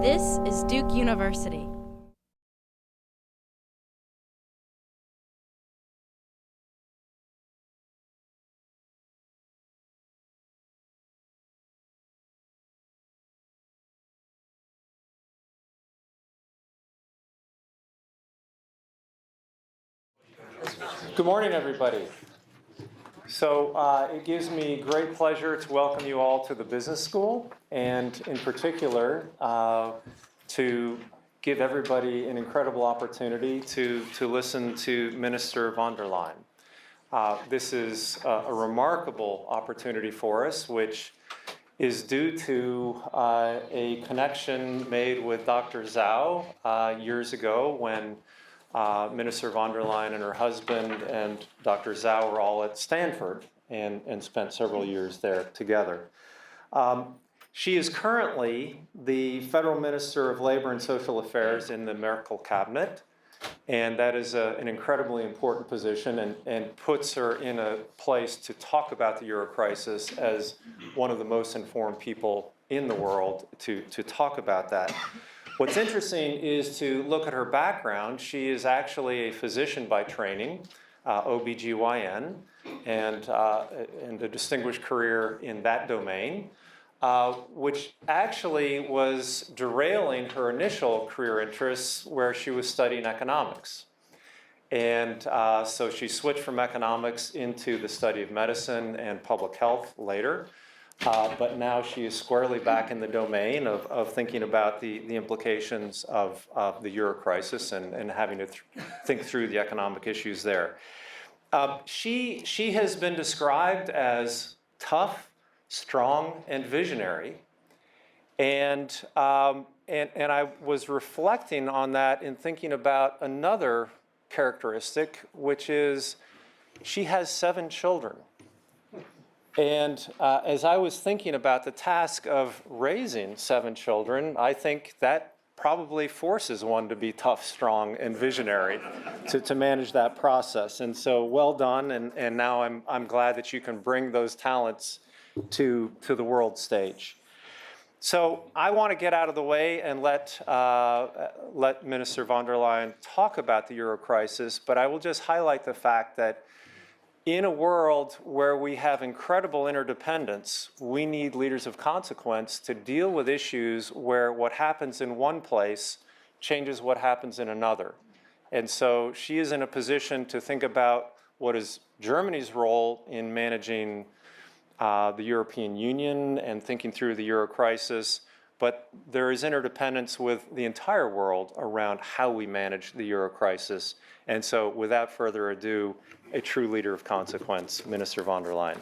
This is Duke University. Good morning, everybody. So it gives me great pleasure to welcome you all to the business school, and in particular to give everybody an incredible opportunity to listen to Minister von der Leyen. This is a remarkable opportunity for us, which is due to a connection made with Dr. Zhao years ago when Minister von der Leyen and her husband and Dr. Zhao were all at Stanford and spent several years there together. She is currently the Federal Minister of Labor and Social Affairs in the Merkel cabinet, and that is an incredibly important position and puts her in a place to talk about the Euro crisis as one of the most informed people in the world to talk about that. What's interesting is to look at her background. She is actually a physician by training, OBGYN, and a distinguished career in that domain, which actually was derailing her initial career interests where she was studying economics. And so she switched from economics into the study of medicine and public health later. But now she is squarely back in the domain of thinking about the implications of the Euro crisis and having to think through the economic issues there. She has been described as tough, strong, and visionary. And I was reflecting on that in thinking about another characteristic, which is she has 7 children. And as I was thinking about the task of raising 7 children, I think that probably forces one to be tough, strong, and visionary to manage that process. And so well done, and now I'm glad that you can bring those talents to the world stage. So I want to get out of the way and let Minister von der Leyen talk about the Euro crisis, but I will just highlight the fact that in a world where we have incredible interdependence, we need leaders of consequence to deal with issues where what happens in one place changes what happens in another. And so she is in a position to think about what is Germany's role in managing the European Union and thinking through the Euro crisis, but there is interdependence with the entire world around how we manage the Euro crisis. And so without further ado, a true leader of consequence, Minister von der Leyen.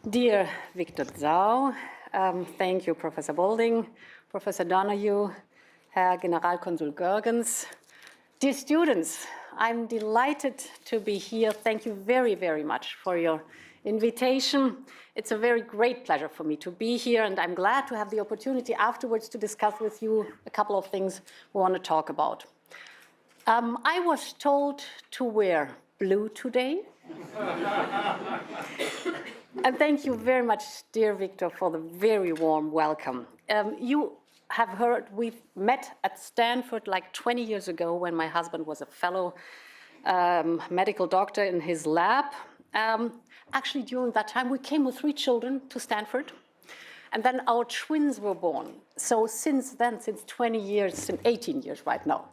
Dear Victor Zhao, thank you, Professor Bolding, Professor Donahue, Herr Generalkonsul Görgens. Dear students, I'm delighted to be here. Thank you very, very much for your invitation. It's a very great pleasure for me to be here, and I'm glad to have the opportunity afterwards to discuss with you a couple of things we want to talk about. I was told to wear blue today. And thank you very much, dear Victor, for the very warm welcome. You have heard we've met at Stanford like 20 years ago when my husband was a fellow medical doctor in his lab. Actually, during that time, we came with 3 children to Stanford, and then our twins were born. So since then, since 20 years, since 18 years right now,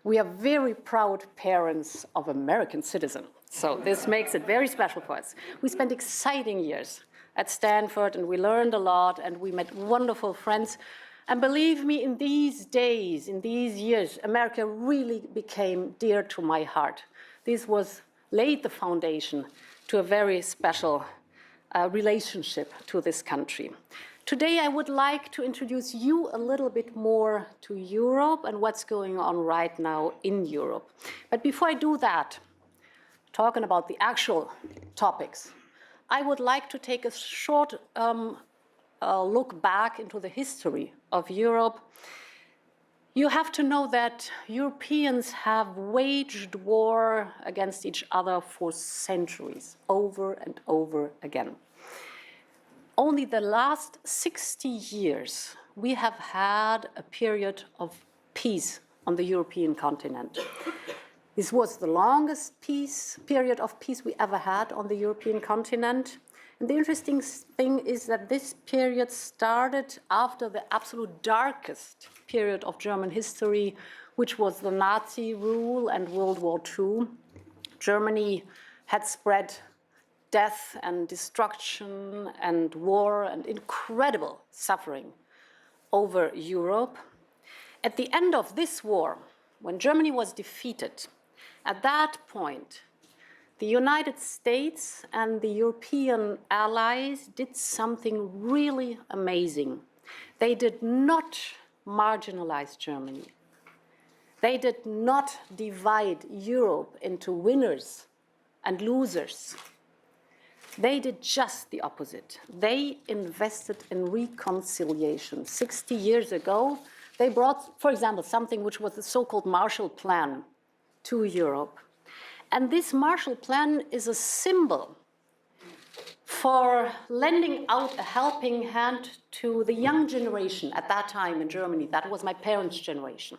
we are very proud parents of American citizens. So this makes it very special for us. We spent exciting years at Stanford, and we learned a lot, and we met wonderful friends. And believe me, in these days, in these years, America really became dear to my heart. This laid the foundation to a very special relationship to this country. Today, I would like to introduce you a little bit more to Europe and what's going on right now in Europe. But before I do that, talking about the actual topics, I would like to take a short look back into the history of Europe. You have to know that Europeans have waged war against each other for centuries, over and over again. Only the last 60 years, we have had a period of peace on the European continent. This was the longest period of peace we ever had on the European continent. And the interesting thing is that this period started after the absolute darkest period of German history, which was the Nazi rule and World War II. Germany had spread death and destruction and war and incredible suffering over Europe. At the end of this war, when Germany was defeated, at that point, the United States and the European allies did something really amazing. They did not marginalize Germany. They did not divide Europe into winners and losers. They did just the opposite. They invested in reconciliation. 60 years ago, they brought, for example, something which was the so-called Marshall Plan to Europe. And this Marshall Plan is a symbol for lending out a helping hand to the young generation at that time in Germany. That was my parents' generation.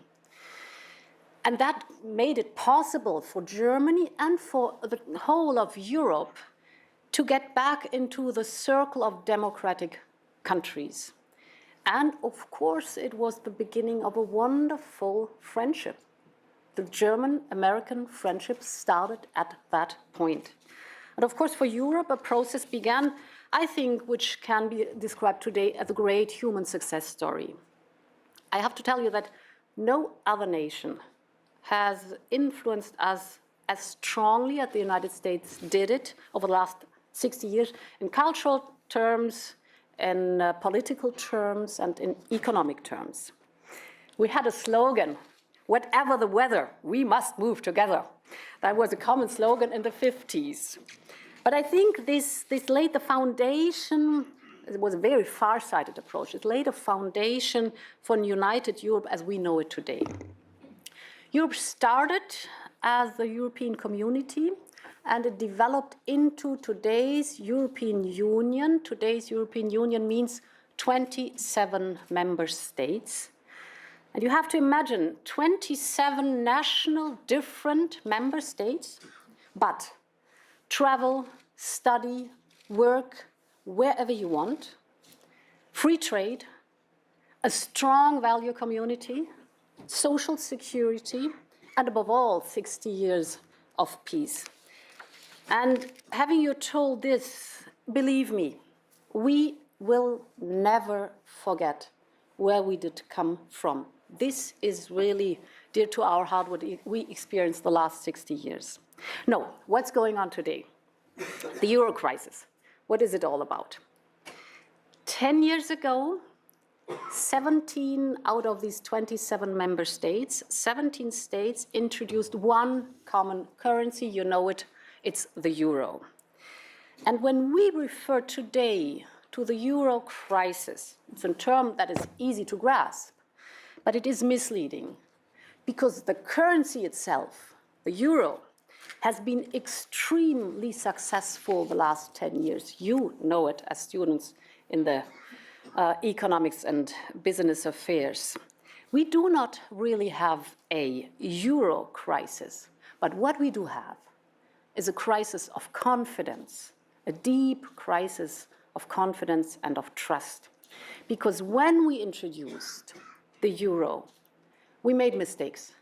And that made it possible for Germany and for the whole of Europe to get back into the circle of democratic countries. And of course, it was the beginning of a wonderful friendship. The German-American friendship started at that point. And of course, for Europe, a process began, I think, which can be described today as a great human success story. I have to tell you that no other nation has influenced us as strongly as the United States did it over the last 60 years in cultural terms, in political terms, and in economic terms. We had a slogan, "Whatever the weather, we must move together." That was a common slogan in the 50s. But I think this laid the foundation, it was a very far-sighted approach, it laid a foundation for a united Europe as we know it today. Europe started as the European community, and it developed into today's European Union. Today's European Union means 27 member states. And you have to imagine 27 national different member states, but travel, study, work, wherever you want, free trade, a strong value community, social security, and above all, 60 years of peace. And having you told this, believe me, we will never forget where we did come from. This is really dear to our heart, what we experienced the last 60 years. No, what's going on today? The Euro crisis. What is it all about? 10 years ago, 17 out of these 27 member states, 17 states introduced one common currency. You know it, it's the euro. And when we refer today to the euro crisis, it's a term that is easy to grasp, but it is misleading because the currency itself, the euro, has been extremely successful the last 10 years. You know it as students in the economics and business affairs. We do not really have a euro crisis, but what we do have is a crisis of confidence, a deep crisis of confidence and of trust. Because when we introduced the euro, we made mistakes.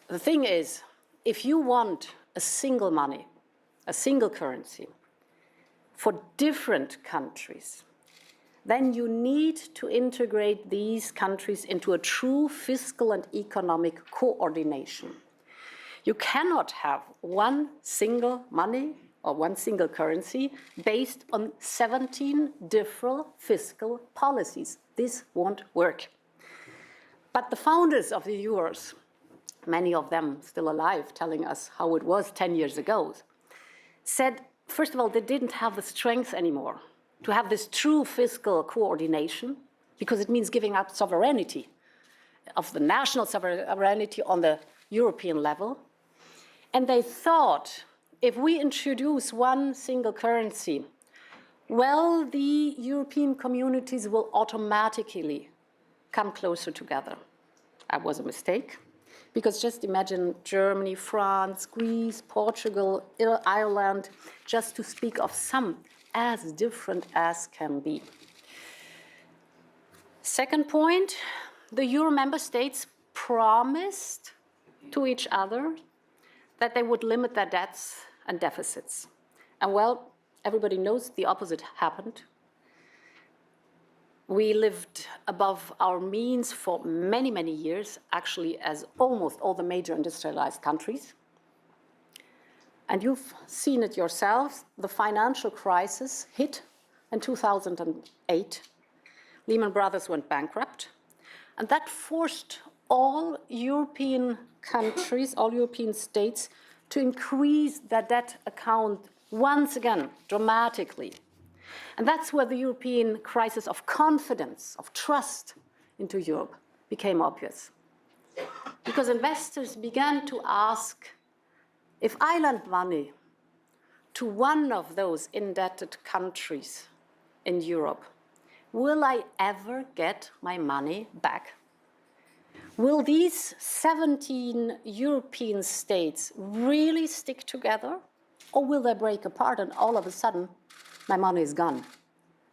The thing is, if you want a single money, a single currency for different countries, then you need to integrate these countries into a true fiscal and economic coordination. You cannot have one single money or one single currency based on 17 different fiscal policies. This won't work. But the founders of the euros, many of them still alive, telling us how it was 10 years ago, said, first of all, they didn't have the strength anymore to have this true fiscal coordination, because it means giving up sovereignty. of the national sovereignty on the European level. And they thought, if we introduce one single currency, well, the European communities will automatically come closer together. That was a mistake, because just imagine Germany, France, Greece, Portugal, Ireland, just to speak of some as different as can be. Second point, the Euro member states promised to each other that they would limit their debts and deficits. And well, everybody knows the opposite happened. We lived above our means for many, many years, actually as almost all the major industrialized countries. And you've seen it yourselves, the financial crisis hit in 2008. Lehman Brothers went bankrupt. And that forced all European countries, all European states, to increase their debt account once again, dramatically. And that's where the European crisis of confidence, of trust into Europe became obvious. Because investors began to ask, if I lend money to one of those indebted countries in Europe, will I ever get my money back? Will these 17 European states really stick together? Or will they break apart and all of a sudden my money is gone?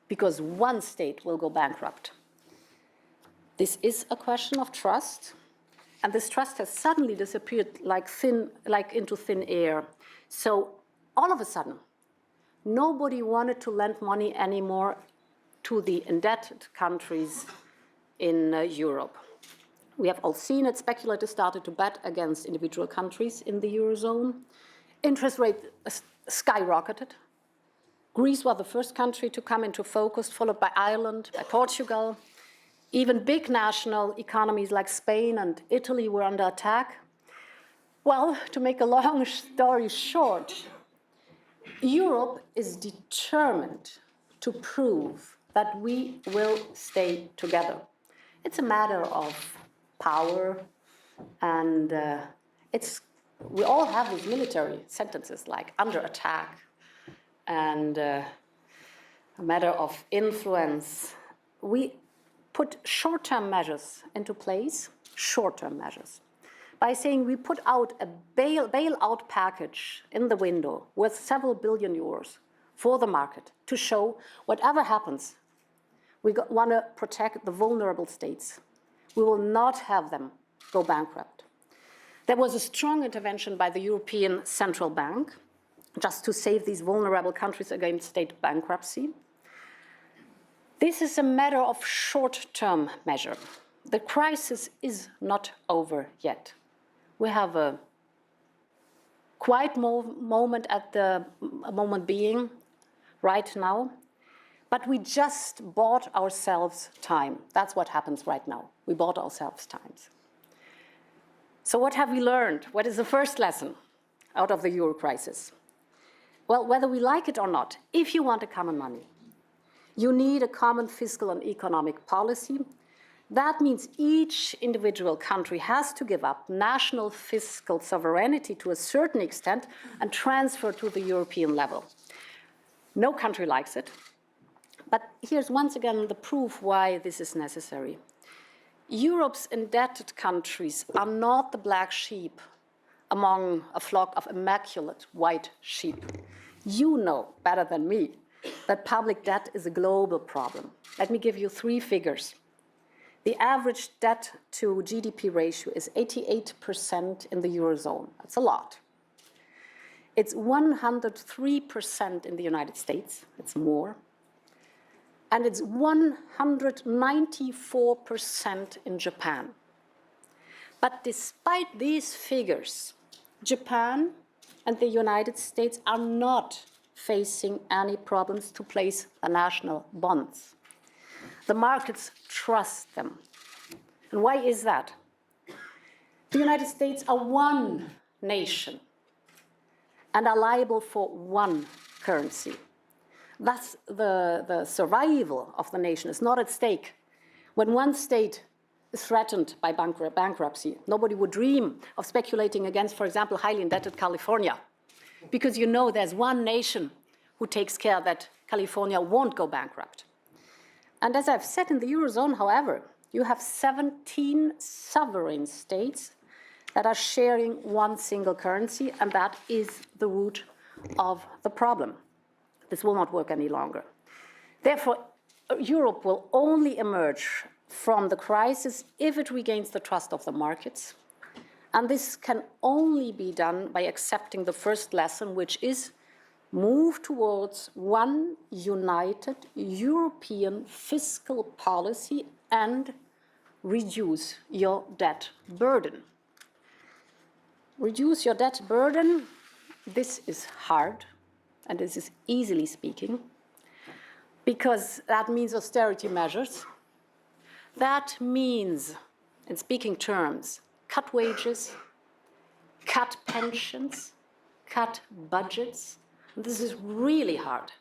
Because one state will go bankrupt. This is a question of trust. And this trust has suddenly disappeared like into thin air. So all of a sudden, nobody wanted to lend money anymore to the indebted countries in Europe. We have all seen it. Speculators started to bet against individual countries in the Eurozone. Interest rate skyrocketed. Greece was the first country to come into focus, followed by Ireland, by Portugal. Even big national economies like Spain and Italy were under attack. Well, to make a long story short, Europe is determined to prove that we will stay together. It's a matter of power, and we all have these military sentences like under attack, and a matter of influence. We put short-term measures into place, short-term measures, by saying we put out a bailout package in the window worth several billion euros for the market to show whatever happens, we want to protect the vulnerable states. We will not have them go bankrupt. There was a strong intervention by the European Central Bank just to save these vulnerable countries against state bankruptcy. This is a matter of short-term measure. The crisis is not over yet. We have a quiet moment at the moment being right now, but we just bought ourselves time. That's what happens right now. We bought ourselves time. So what have we learned? What is the first lesson out of the euro crisis? Well, whether we like it or not, if you want a common money, you need a common fiscal and economic policy. That means each individual country has to give up national fiscal sovereignty to a certain extent and transfer to the European level. No country likes it. But here's once again the proof why this is necessary. Europe's indebted countries are not the black sheep among a flock of immaculate white sheep. You know better than me that public debt is a global problem. Let me give you 3 figures. The average debt to GDP ratio is 88% in the Eurozone. That's a lot. It's 103% in the United States. It's more. And it's 194% in Japan. But despite these figures, Japan and the United States are not facing any problems to place the national bonds. The markets trust them. And why is that? The United States are one nation and are liable for one currency. Thus, the survival of the nation is not at stake when one state threatened by bankruptcy. Nobody would dream of speculating against, for example, highly indebted California, because you know there's one nation who takes care that California won't go bankrupt. And as I've said, in the Eurozone, however, you have 17 sovereign states that are sharing one single currency, and that is the root of the problem. This will not work any longer. Therefore, Europe will only emerge from the crisis if it regains the trust of the markets. And this can only be done by accepting the first lesson, which is move towards one united European fiscal policy and reduce your debt burden. Reduce your debt burden, this is hard, and this is easily speaking, because that means austerity measures. That means, in speaking terms, cut wages, cut pensions, cut budgets. This is really hard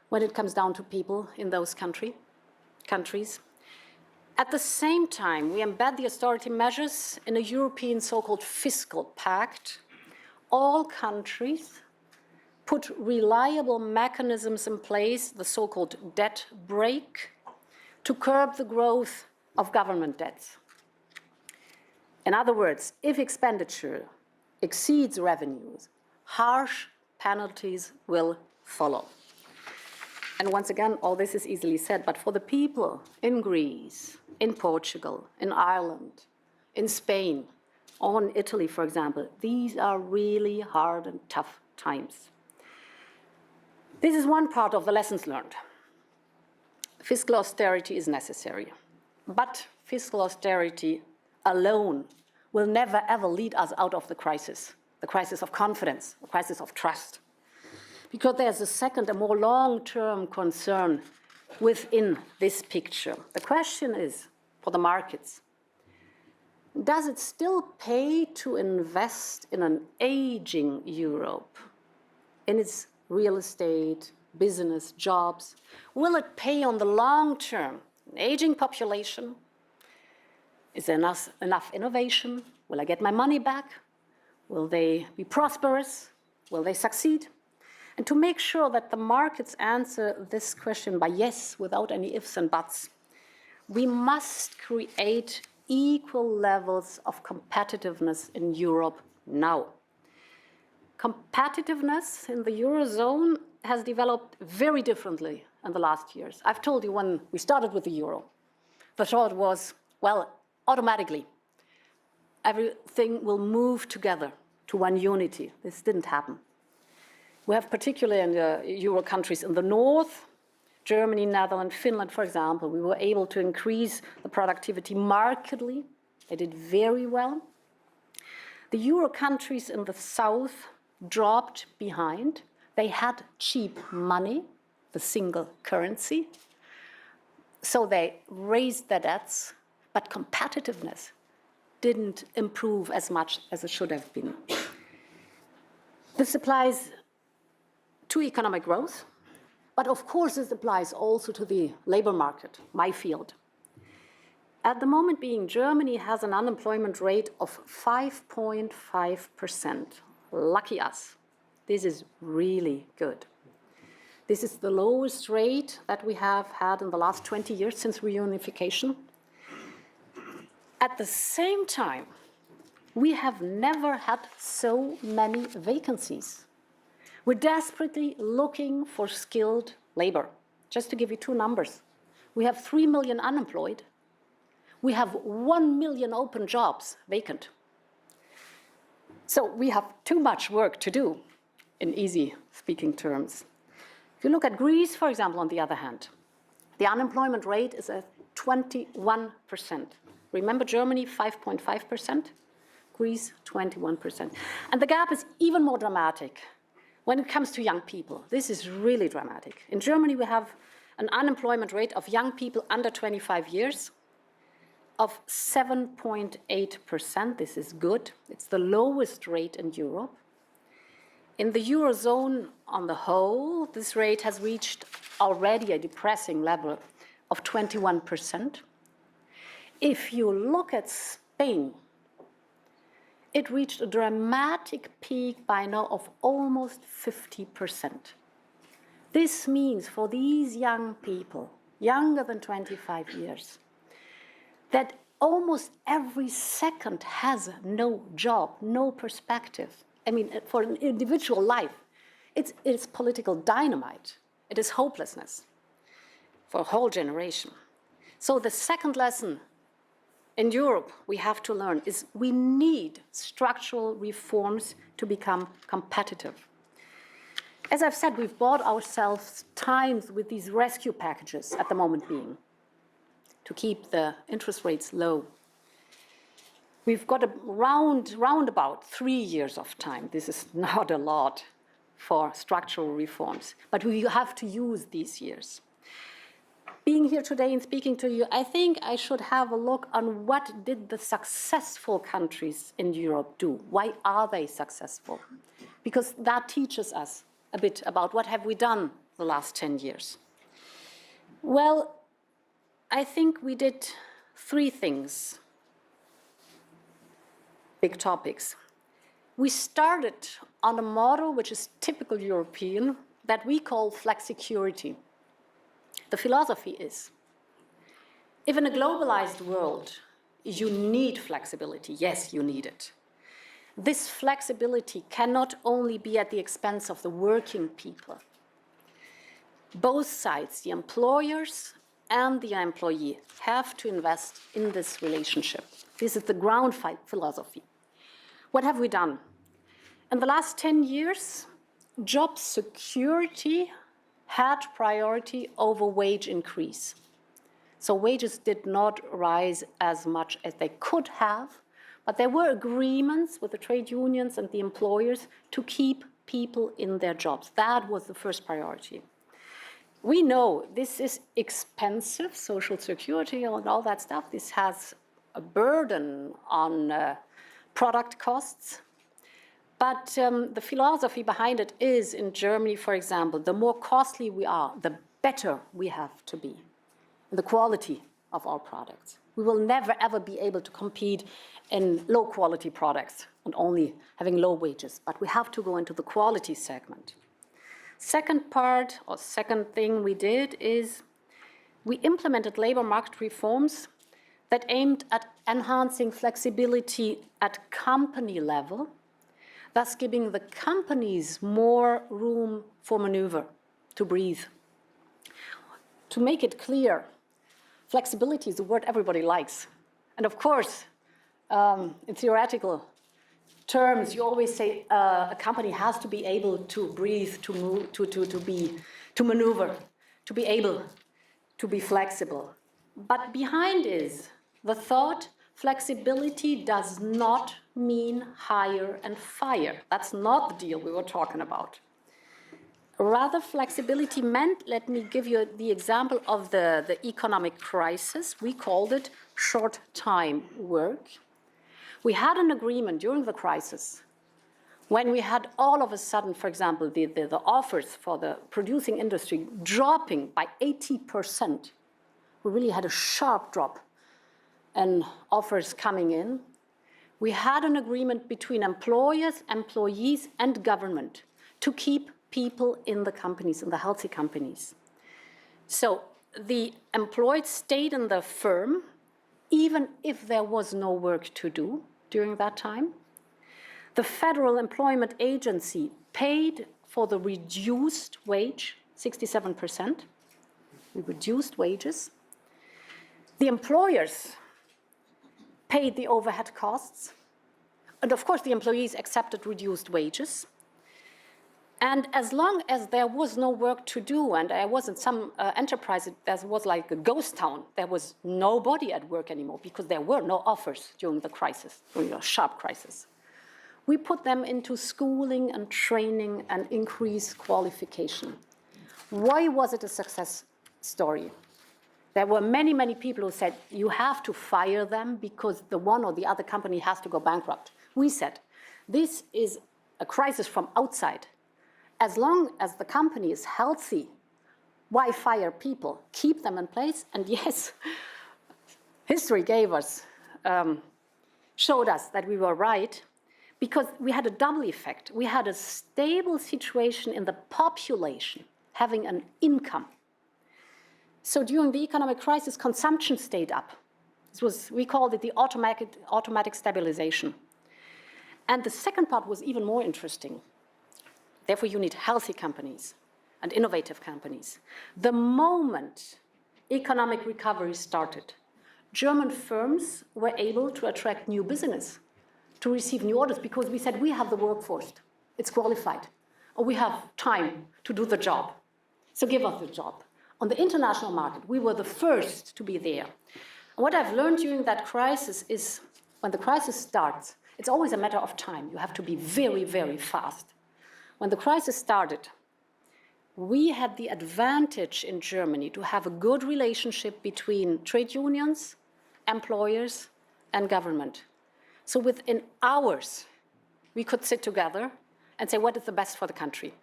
when it comes down to people in those countries. At the same time, we embed the austerity measures in a European so-called fiscal pact. All countries put reliable mechanisms in place, the so-called debt brake, to curb the growth of government debts. In other words, if expenditure exceeds revenues, harsh penalties will follow. And once again, all this is easily said, but for the people in Greece, in Portugal, in Ireland, in Spain, or in Italy, for example, these are really hard and tough times. This is one part of the lessons learned. Fiscal austerity is necessary, but fiscal austerity alone will never ever lead us out of the crisis of confidence, the crisis of trust. Because there's a second, a more long-term concern within this picture. The question is, for the markets, does it still pay to invest in an aging Europe, in its real estate, business, jobs? Will it pay on the long term? An aging population? Is there enough innovation? Will I get my money back? Will they be prosperous? Will they succeed? And to make sure that the markets answer this question by yes, without any ifs and buts, we must create equal levels of competitiveness in Europe now. Competitiveness in the Eurozone has developed very differently in the last years. I've told you when we started with the euro, the thought was, well, automatically, everything will move together to one unity. This didn't happen. We have particularly in the euro countries in the north, Germany, Netherlands, Finland, for example, we were able to increase the productivity markedly. They did very well. The euro countries in the south dropped behind. They had cheap money, the single currency, so they raised their debts, but competitiveness didn't improve as much as it should have been. This applies to economic growth, but of course this applies also to the labor market, my field. At the moment being, Germany has an unemployment rate of 5.5%. Lucky us. This is really good. This is the lowest rate that we have had in the last 20 years since reunification. At the same time, we have never had so many vacancies. We're desperately looking for skilled labor. Just to give you two numbers, we have 3 million unemployed. We have 1 million open jobs vacant. So we have too much work to do, in easy speaking terms. If you look at Greece, for example, on the other hand, the unemployment rate is at 21%. Remember Germany, 5.5%? Greece, 21%. And the gap is even more dramatic when it comes to young people. This is really dramatic. In Germany, we have an unemployment rate of young people under 25 years of 7.8%. This is good. It's the lowest rate in Europe. In the Eurozone on the whole, this rate has reached already a depressing level of 21%. If you look at Spain, it reached a dramatic peak by now of almost 50%. This means for these young people, younger than 25 years, that almost every second has no job, no perspective. I mean, for an individual life, it's political dynamite. It is hopelessness for a whole generation. So the second lesson in Europe we have to learn is we need structural reforms to become competitive. As I've said, we've bought ourselves time with these rescue packages at the moment being to keep the interest rates low. We've got round about 3 years of time. This is not a lot for structural reforms, but we have to use these years. Being here today and speaking to you, I think I should have a look on what did the successful countries in Europe do? Why are they successful? Because that teaches us a bit about what have we done the last 10 years. Well, I think we did 3 things, big topics. We started on a model which is typical European that we call flexicurity. The philosophy is, if in a globalized world you need flexibility, yes, you need it. This flexibility cannot only be at the expense of the working people. Both sides, the employers and the employee, have to invest in this relationship. This is the ground philosophy. What have we done? In the last 10 years, job security had priority over wage increase. So wages did not rise as much as they could have, but there were agreements with the trade unions and the employers to keep people in their jobs. That was the first priority. We know this is expensive, social security and all that stuff. This has a burden on product costs. But the philosophy behind it is, in Germany, for example, the more costly we are, the better we have to be in the quality of our products. We will never, ever be able to compete in low-quality products and only having low wages, but we have to go into the quality segment. Second part, or second thing we did is we implemented labor market reforms that aimed at enhancing flexibility at company level, thus giving the companies more room for maneuver, to breathe. To make it clear, flexibility is a word everybody likes. And of course, in theoretical terms, you always say a company has to be able to breathe, to move, to maneuver, to be able to be flexible. But behind is the thought, flexibility does not mean hire and fire. That's not the deal we were talking about. Rather, flexibility meant, let me give you the example of the economic crisis. We called it short-time work. We had an agreement during the crisis when we had all of a sudden, for example, the offers for the producing industry dropping by 80%. We really had a sharp drop in offers coming in. We had an agreement between employers, employees, and government to keep people in the companies, in the healthy companies. So the employed stayed in the firm, even if there was no work to do during that time. The Federal Employment Agency paid for the reduced wage, 67%. We reduced wages. The employers paid the overhead costs. And of course, the employees accepted reduced wages. And as long as there was no work to do, and I was in some enterprise, there was like a ghost town. There was nobody at work anymore because there were no offers during the crisis, during a sharp crisis. We put them into schooling and training and increased qualification. Why was it a success story? There were many, many people who said, you have to fire them because the one or the other company has to go bankrupt. We said, this is a crisis from outside. As long as the company is healthy, why fire people? Keep them in place, and yes, history gave us, showed us that we were right, because we had a double effect. We had a stable situation in the population having an income. So during the economic crisis, consumption stayed up. We called it the automatic stabilization. And the second part was even more interesting. Therefore, you need healthy companies and innovative companies. The moment economic recovery started, German firms were able to attract new business, to receive new orders, because we said, we have the workforce, it's qualified, or we have time to do the job, so give us the job. On the international market, we were the first to be there. And what I've learned during that crisis is, when the crisis starts, it's always a matter of time. You have to be very, very fast. When the crisis started, we had the advantage in Germany to have a good relationship between trade unions, employers, and government. So within hours, we could sit together and say, what is the best for the country?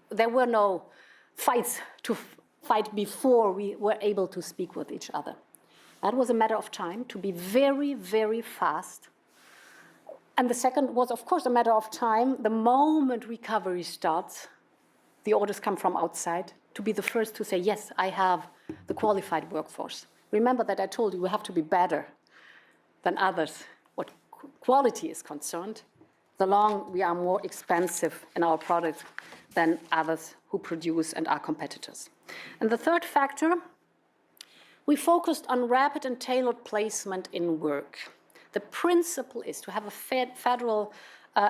There were no fights to fight before we were able to speak with each other. That was a matter of time, to be very, very fast. And the second was, of course, a matter of time. The moment recovery starts, the orders come from outside, to be the first to say, yes, I have the qualified workforce. Remember that I told you we have to be better than others. What quality is concerned, the long we are more expensive in our product than others who produce and are competitors. And the third factor, we focused on rapid and tailored placement in work. The principle is to have a federal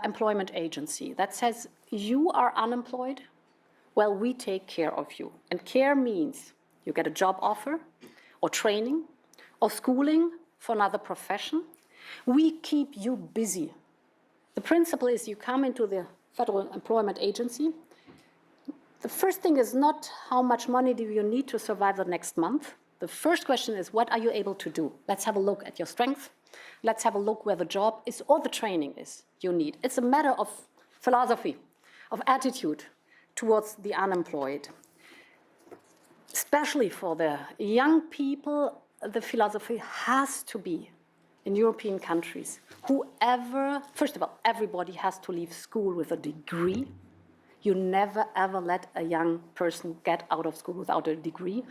employment agency that says, you are unemployed, well, we take care of you. And care means you get a job offer, or training, or schooling for another profession. We keep you busy. The principle is you come into the Federal Employment Agency. The first thing is not how much money do you need to survive the next month. The first question is, what are you able to do? Let's have a look at your strengths. Let's have a look where the job is or the training is you need. It's a matter of philosophy, of attitude towards the unemployed. Especially for the young people, the philosophy has to be, in European countries, first of all, everybody has to leave school with a degree. You never, ever let a young person get out of school without a degree.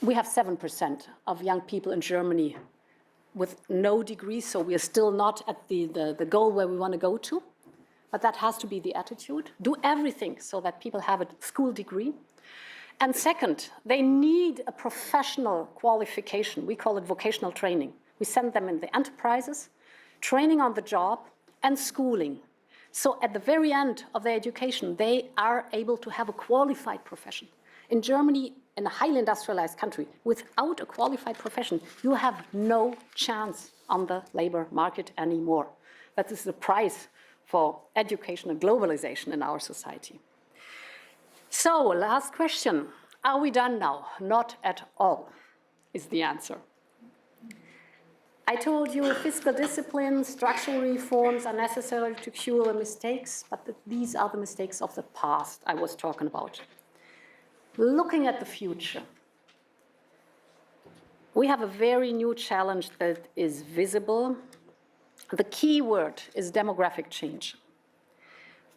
We have 7% of young people in Germany with no degree, so we are still not at the goal where we want to go to. But that has to be the attitude. Do everything so that people have a school degree. And second, they need a professional qualification. We call it vocational training. We send them in the enterprises, training on the job, and schooling. So at the very end of their education, they are able to have a qualified profession. In Germany, in a highly industrialized country, without a qualified profession, you have no chance on the labor market anymore. That is the price for education and globalization in our society. So, last question. Are we done now? Not at all, is the answer. I told you fiscal discipline, structural reforms are necessary to cure the mistakes, but these are the mistakes of the past I was talking about. Looking at the future, we have a very new challenge that is visible. The key word is demographic change.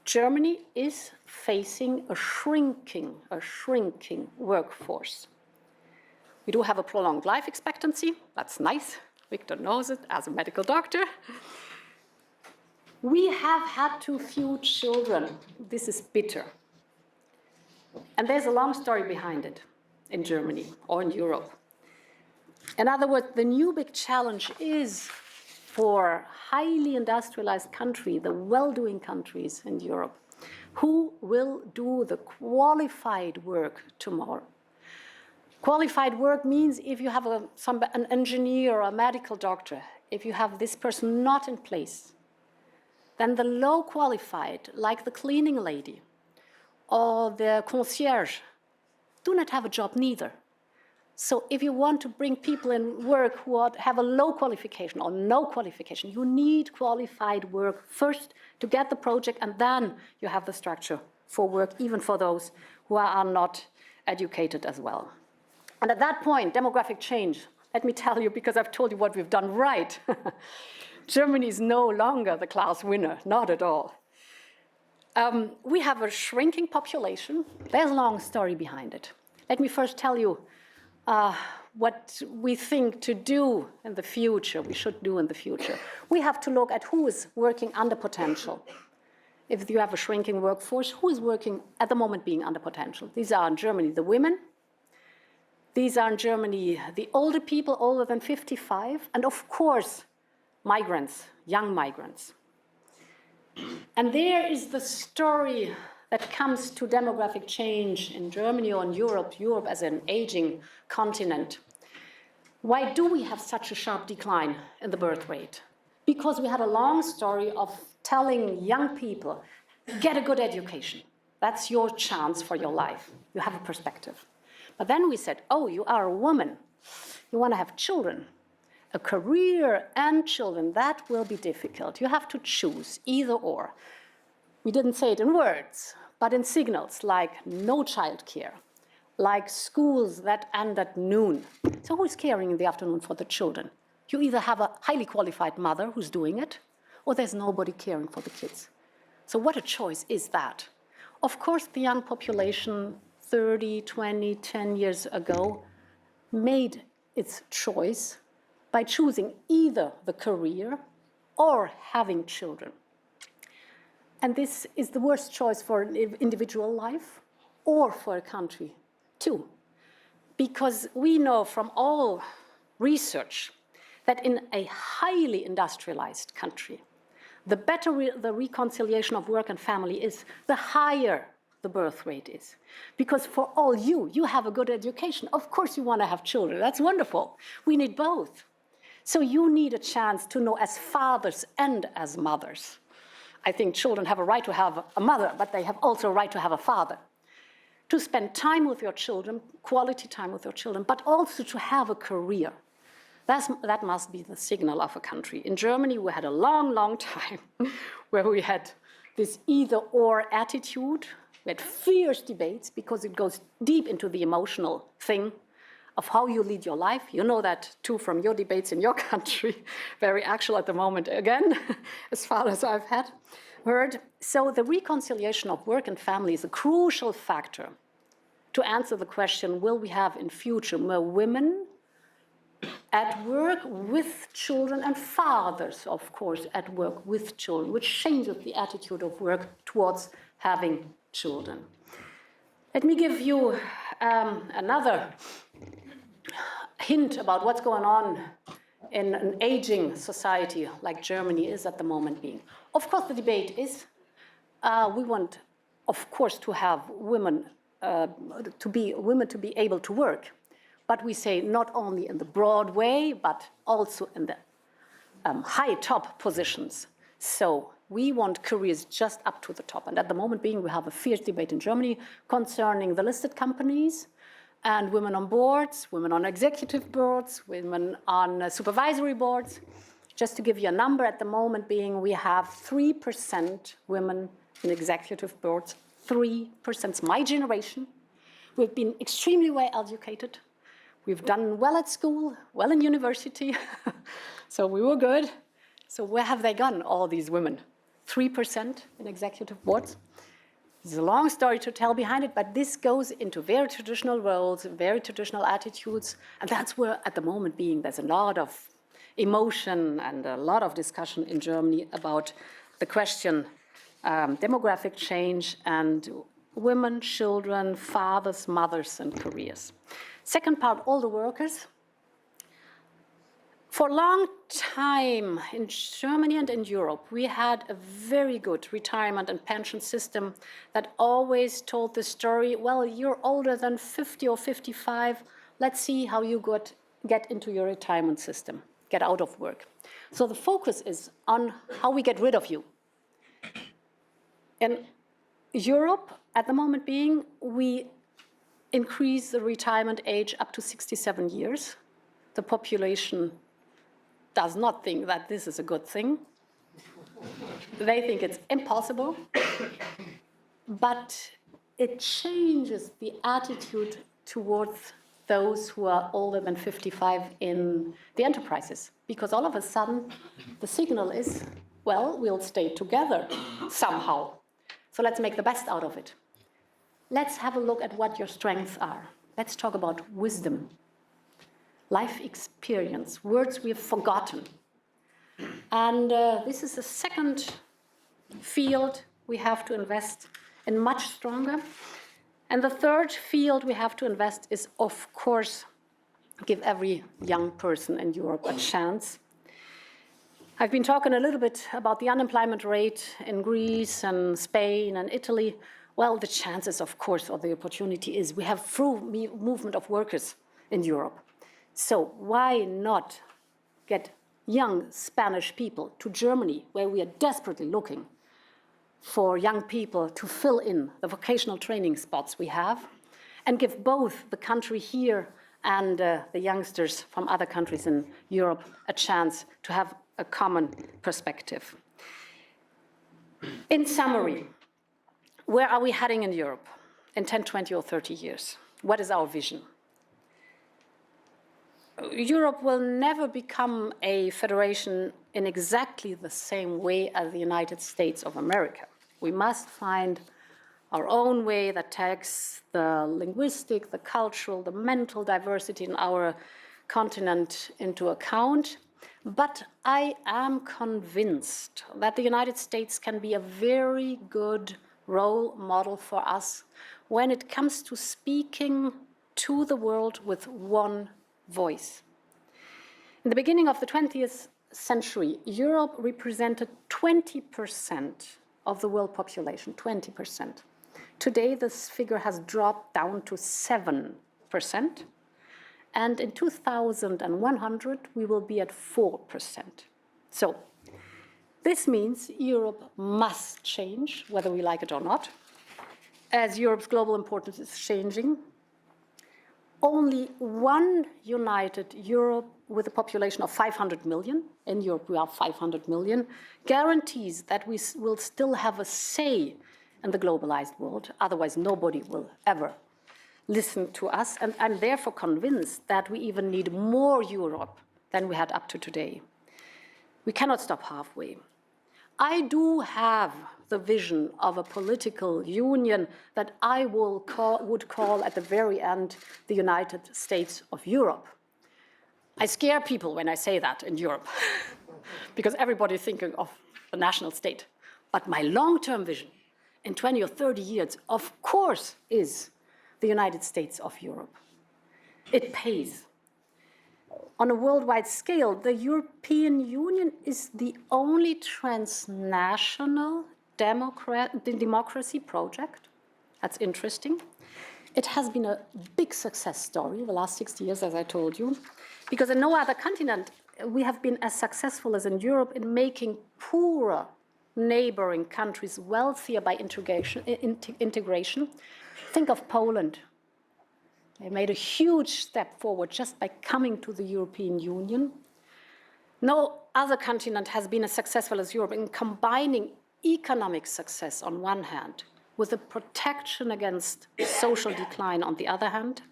Germany is facing a shrinking workforce. We do have a prolonged life expectancy. That's nice. Victor knows it as a medical doctor. We have had too few children. This is bitter. And there's a long story behind it in Germany or in Europe. In other words, the new big challenge is for highly industrialized countries, the well-doing countries in Europe, who will do the qualified work tomorrow. Qualified work means if you have an engineer or a medical doctor, if you have this person not in place, then the low qualified, like the cleaning lady or the concierge, do not have a job neither. So if you want to bring people in work who have a low qualification or no qualification, you need qualified work first to get the project, and then you have the structure for work, even for those who are not educated as well. And at that point, demographic change, let me tell you, because I've told you what we've done right. Germany is no longer the class winner, not at all. We have a shrinking population. There's a long story behind it. Let me first tell you what we think to do in the future, we should do in the future. We have to look at who is working under potential. If you have a shrinking workforce, who is working at the moment being under potential? These are in Germany the women. These are in Germany the older people, older than 55, and of course, migrants, young migrants. And there is the story that comes to demographic change in Germany or in Europe, Europe as an aging continent. Why do we have such a sharp decline in the birth rate? Because we had a long story of telling young people, get a good education. That's your chance for your life. You have a perspective. But then we said, oh, you are a woman. You want to have children. A career and children, that will be difficult. You have to choose either or. We didn't say it in words, but in signals like no childcare, like schools that end at noon. So who's caring in the afternoon for the children? You either have a highly qualified mother who's doing it, or there's nobody caring for the kids. So what a choice is that? Of course, the young population 30, 20, 10 years ago made its choice by choosing either the career or having children. And this is the worst choice for an individual life or for a country too. Because we know from all research that in a highly industrialized country, the better the reconciliation of work and family is, the higher the birth rate is. Because for all you have a good education. Of course you want to have children. That's wonderful. We need both. So you need a chance to know as fathers and as mothers. I think children have a right to have a mother, but they have also a right to have a father. To spend time with your children, quality time with your children, but also to have a career. That must be the signal of a country. In Germany, we had a long, long time where we had this either-or attitude. We had fierce debates because it goes deep into the emotional thing of how you lead your life. You know that too from your debates in your country. Very actual at the moment again, as far as I've heard. So the reconciliation of work and family is a crucial factor to answer the question, will we have in future more women at work with children and fathers, of course, at work with children, which changes the attitude of work towards having children. Let me give you another hint about what's going on in an aging society like Germany is at the moment being. Of course, the debate is, we want, of course, to have women to be able to work. But we say not only in the broad way, but also in the high top positions. So we want careers just up to the top. And at the moment being, we have a fierce debate in Germany concerning the listed companies and women on boards, women on executive boards, women on supervisory boards. Just to give you a number, at the moment being, we have 3% women in executive boards. 3%. It's my generation. We've been extremely well educated. We've done well at school, well in university, so we were good. So where have they gone, all these women? 3% in executive boards. There's a long story to tell behind it, but this goes into very traditional roles, very traditional attitudes, and that's where, at the moment being, there's a lot of emotion and a lot of discussion in Germany about the question demographic change and women, children, fathers, mothers, and careers. Second part, older workers. For a long time in Germany and in Europe, we had a very good retirement and pension system that always told the story, well, you're older than 50 or 55, let's see how you get into your retirement system, get out of work. So the focus is on how we get rid of you. In Europe, at the moment being, we increase the retirement age up to 67 years. The population does not think that this is a good thing. They think it's impossible. But it changes the attitude towards those who are older than 55 in the enterprises. Because all of a sudden, the signal is, well, we'll stay together somehow. So let's make the best out of it. Let's have a look at what your strengths are. Let's talk about wisdom, life experience, words we've forgotten. And this is the second field we have to invest in much stronger. And the third field we have to invest is, of course, give every young person in Europe a chance. I've been talking a little bit about the unemployment rate in Greece and Spain and Italy. Well, the chances, of course, or the opportunity is we have free movement of workers in Europe. So why not get young Spanish people to Germany, where we are desperately looking for young people to fill in the vocational training spots we have, and give both the country here and the youngsters from other countries in Europe a chance to have a common perspective. In summary, where are we heading in Europe in 10, 20, or 30 years? What is our vision? Europe will never become a federation in exactly the same way as the United States of America. We must find our own way that takes the linguistic, the cultural, the mental diversity in our continent into account. But I am convinced that the United States can be a very good role model for us when it comes to speaking to the world with one voice. In the beginning of the 20th century, Europe represented 20% of the world population, 20%. Today, this figure has dropped down to 7%. And in 2100, we will be at 4%. So this means Europe must change, whether we like it or not, as Europe's global importance is changing. Only one united Europe with a population of 500 million, in Europe we are 500 million, guarantees that we will still have a say in the globalized world. Otherwise, nobody will ever listen to us. And I'm therefore convinced that we even need more Europe than we had up to today. We cannot stop halfway. I do have the vision of a political union that I would call at the very end the United States of Europe. I scare people when I say that in Europe, because everybody's thinking of the national state. But my long-term vision in 20 or 30 years, of course, is the United States of Europe. It pays. On a worldwide scale, the European Union is the only transnational democracy project. That's interesting. It has been a big success story the last 60 years, as I told you, because in no other continent we have been as successful as in Europe in making poorer neighboring countries wealthier by integration. Think of Poland. They made a huge step forward just by coming to the European Union. No other continent has been as successful as Europe in combining economic success on one hand with the protection against social decline on the other hand.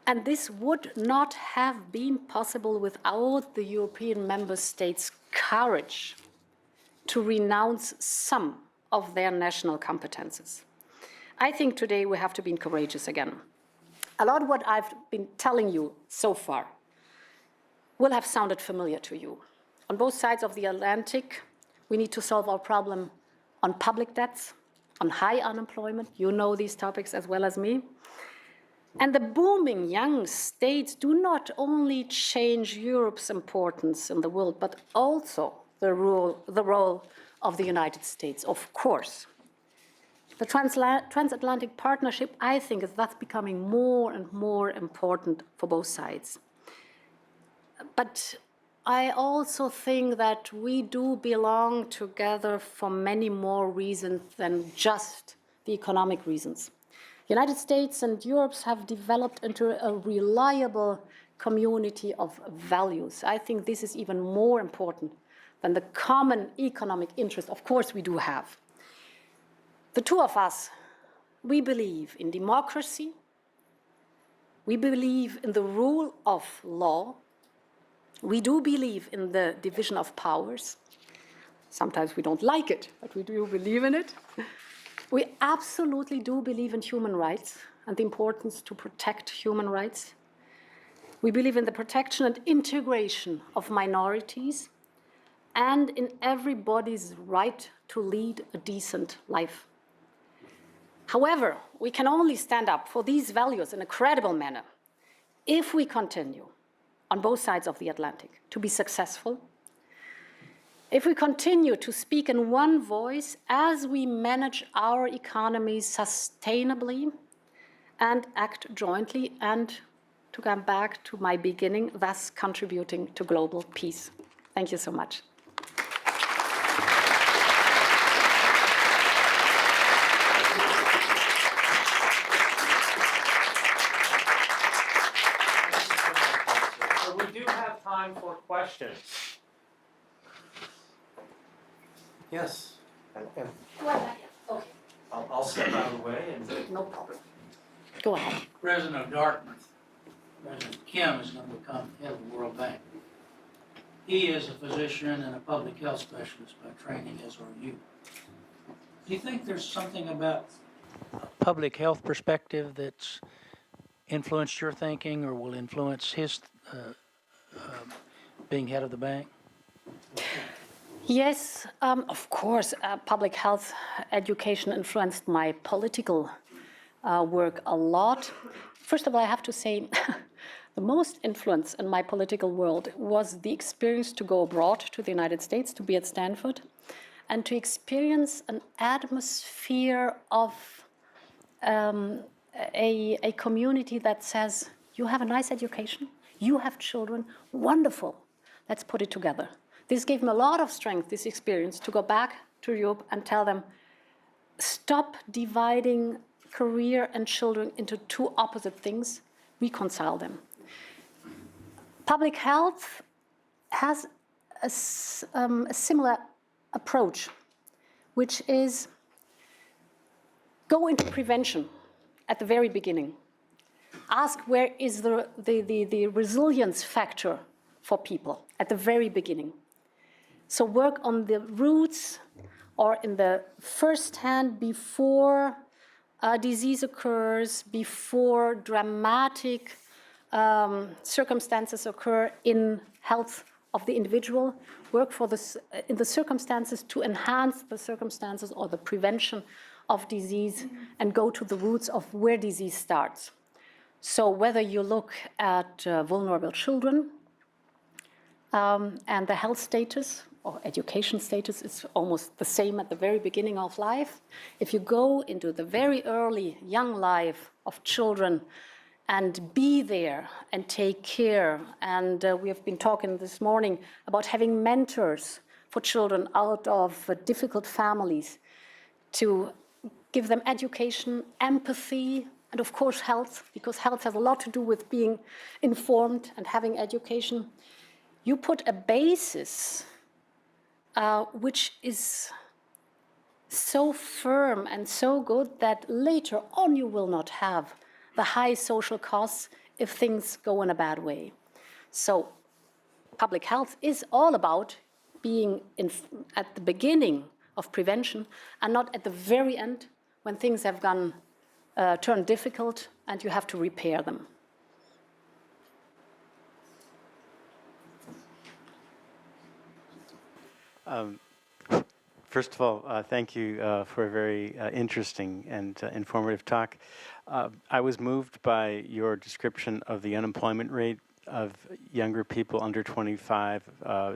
And this would not have been possible without the European member states' courage to renounce some of their national competences. I think today we have to be courageous again. A lot of what I've been telling you so far will have sounded familiar to you. On both sides of the Atlantic, we need to solve our problem on public debts, on high unemployment. You know these topics as well as me. And the booming young states do not only change Europe's importance in the world, but also the role of the United States, of course. The transatlantic partnership, I think, is thus becoming more and more important for both sides. But I also think that we do belong together for many more reasons than just the economic reasons. The United States and Europe have developed into a reliable community of values. I think this is even more important than the common economic interest, of course, we do have. The two of us, we believe in democracy, We believe in the rule of law. We do believe in the division of powers. Sometimes we don't like it, but we do believe in it. We absolutely do believe in human rights and the importance to protect human rights. We believe in the protection and integration of minorities and in everybody's right to lead a decent life. However, we can only stand up for these values in a credible manner if we continue on both sides of the Atlantic to be successful, if we continue to speak in one voice as we manage our economies sustainably and act jointly, and to come back to my beginning, thus contributing to global peace. Thank you so much. So we do have time for questions. Yes. And Okay, I'll step out of the way and no problem. Go ahead. President of Dartmouth, President Kim, is going to become head of the World Bank. He is a physician and a public health specialist by training, as are you. Do you think there's something about a public health perspective that's influenced your thinking or will influence his being head of the bank? Yes, of course, public health education influenced my political work a lot. First of all, I have to say, the most influence in my political world was the experience to go abroad to the United States, to be at Stanford, and to experience an atmosphere of a community that says, you have a nice education, you have children, wonderful, let's put it together. This gave me a lot of strength, this experience, to go back to Europe and tell them, stop dividing career and children into two opposite things, reconcile them. Public health has a similar approach, which is go into prevention at the very beginning. Ask where is the resilience factor for people at the very beginning. So work on the roots or in the first hand before disease occurs, before dramatic circumstances occur in health of the individual. Work for this, in the circumstances to enhance the circumstances or the prevention of disease and go to the roots of where disease starts. So whether you look at vulnerable children and the health status or education status is almost the same at the very beginning of life. If you go into the very early young life of children and be there and take care, and we have been talking this morning about having mentors for children out of difficult families to give them education, empathy, and of course health, because health has a lot to do with being informed and having education. You put a basis which is so firm and so good that later on you will not have the high social costs if things go in a bad way. So public health is all about being at the beginning of prevention and not at the very end when things have turned difficult and you have to repair them. First of all, thank you for a very interesting and informative talk. I was moved by your description of the unemployment rate of younger people under 25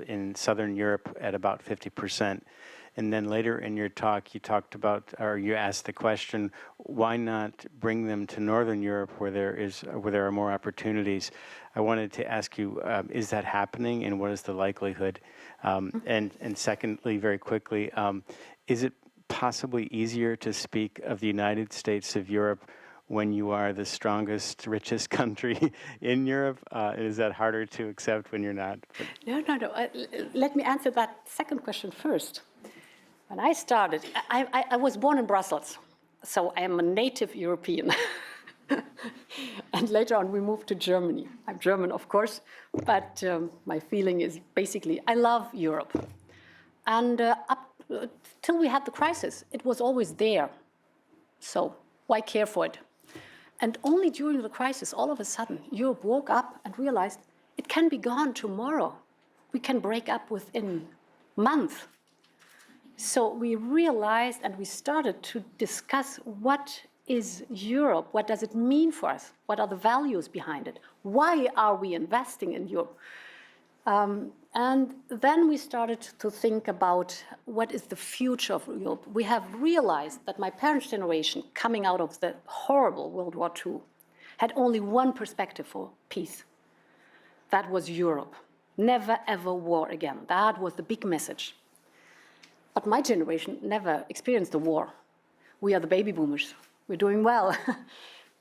in Southern Europe at about 50%. And then later in your talk, you talked about, or you asked the question, why not bring them to Northern Europe where there are more opportunities? I wanted to ask you, is that happening, and what is the likelihood? And secondly, very quickly, is it possibly easier to speak of the United States of Europe when you are the strongest, richest country in Europe? Is that harder to accept when you're not? No. Let me answer that second question first. When I started, I was born in Brussels, so I am a native European. And later on, we moved to Germany. I'm German, of course, but my feeling is basically, I love Europe. And up till we had the crisis, it was always there. So why care for it? And only during the crisis, all of a sudden, Europe woke up and realized it can be gone tomorrow. We can break up within months. So we realized and we started to discuss what is Europe? What does it mean for us? What are the values behind it? Why are we investing in Europe? And then we started to think about what is the future of Europe. We have realized that my parents' generation, coming out of the horrible World War II, had only one perspective for peace. That was Europe. Never, ever war again. That was the big message. But my generation never experienced a war. We are the baby boomers. We're doing well.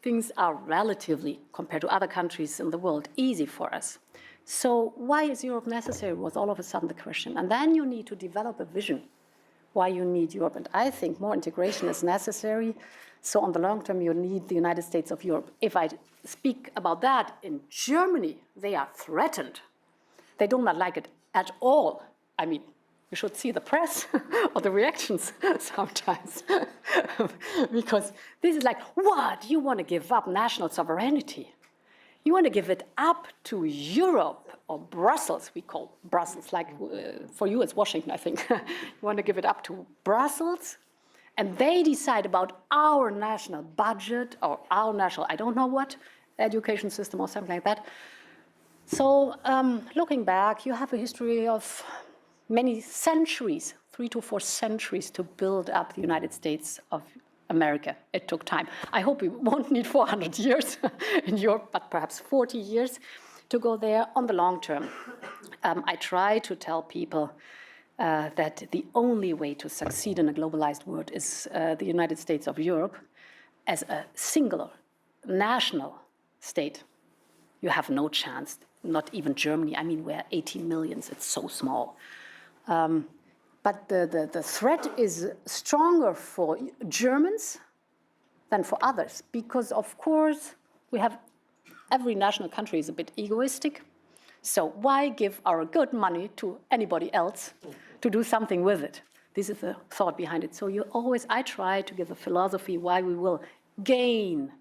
Things are relatively, compared to other countries in the world, easy for us. So why is Europe necessary was all of a sudden the question. And then you need to develop a vision why you need Europe. And I think more integration is necessary. So on the long term, you need the United States of Europe. If I speak about that in Germany, they are threatened. They do not like it at all. I mean, you should see the press or the reactions sometimes. Because this is like, what? You want to give up national sovereignty? You want to give it up to Europe or Brussels, we call Brussels, like for you it's Washington, I think. You want to give it up to Brussels, and they decide about our national budget or our national, I don't know what, education system or something like that. So looking back, you have a history of many centuries, 3 to 4 centuries to build up the United States of America. It took time. I hope we won't need 400 years in Europe, but perhaps 40 years to go there on the long term. I try to tell people that the only way to succeed in a globalized world is the United States of Europe as a singular national state. You have no chance, not even Germany. I mean, we're 18 million, it's so small. But the threat is stronger for Germans than for others, because of course every national country is a bit egoistic. So why give our good money to anybody else to do something with it? This is the thought behind it. So I try to give a philosophy why we will gain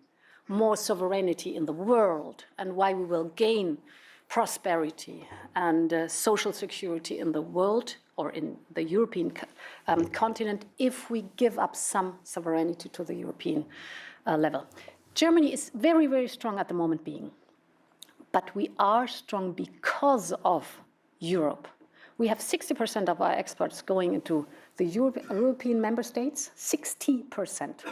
more sovereignty in the world and why we will gain prosperity and social security in the world or in the European continent if we give up some sovereignty to the European level. Germany is very, very strong at the moment being, but we are strong because of Europe. We have 60% of our exports going into the European member states, 60%.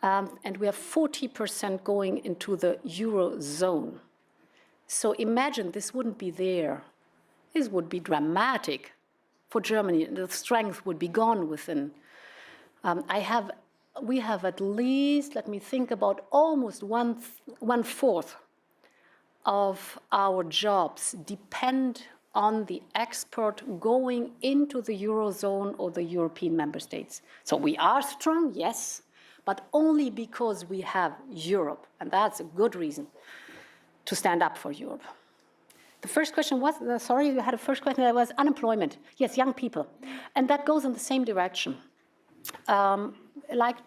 And we have 40% going into the Eurozone. So imagine this wouldn't be there. This would be dramatic for Germany. The strength would be gone within. We have at least, let me think about almost one fourth of our jobs depend on the export going into the Eurozone or the European member states. So we are strong, yes, but only because we have Europe. And that's a good reason to stand up for Europe. The first question was, sorry, you had a first question that was unemployment. Yes, young people. And that goes in the same direction. Like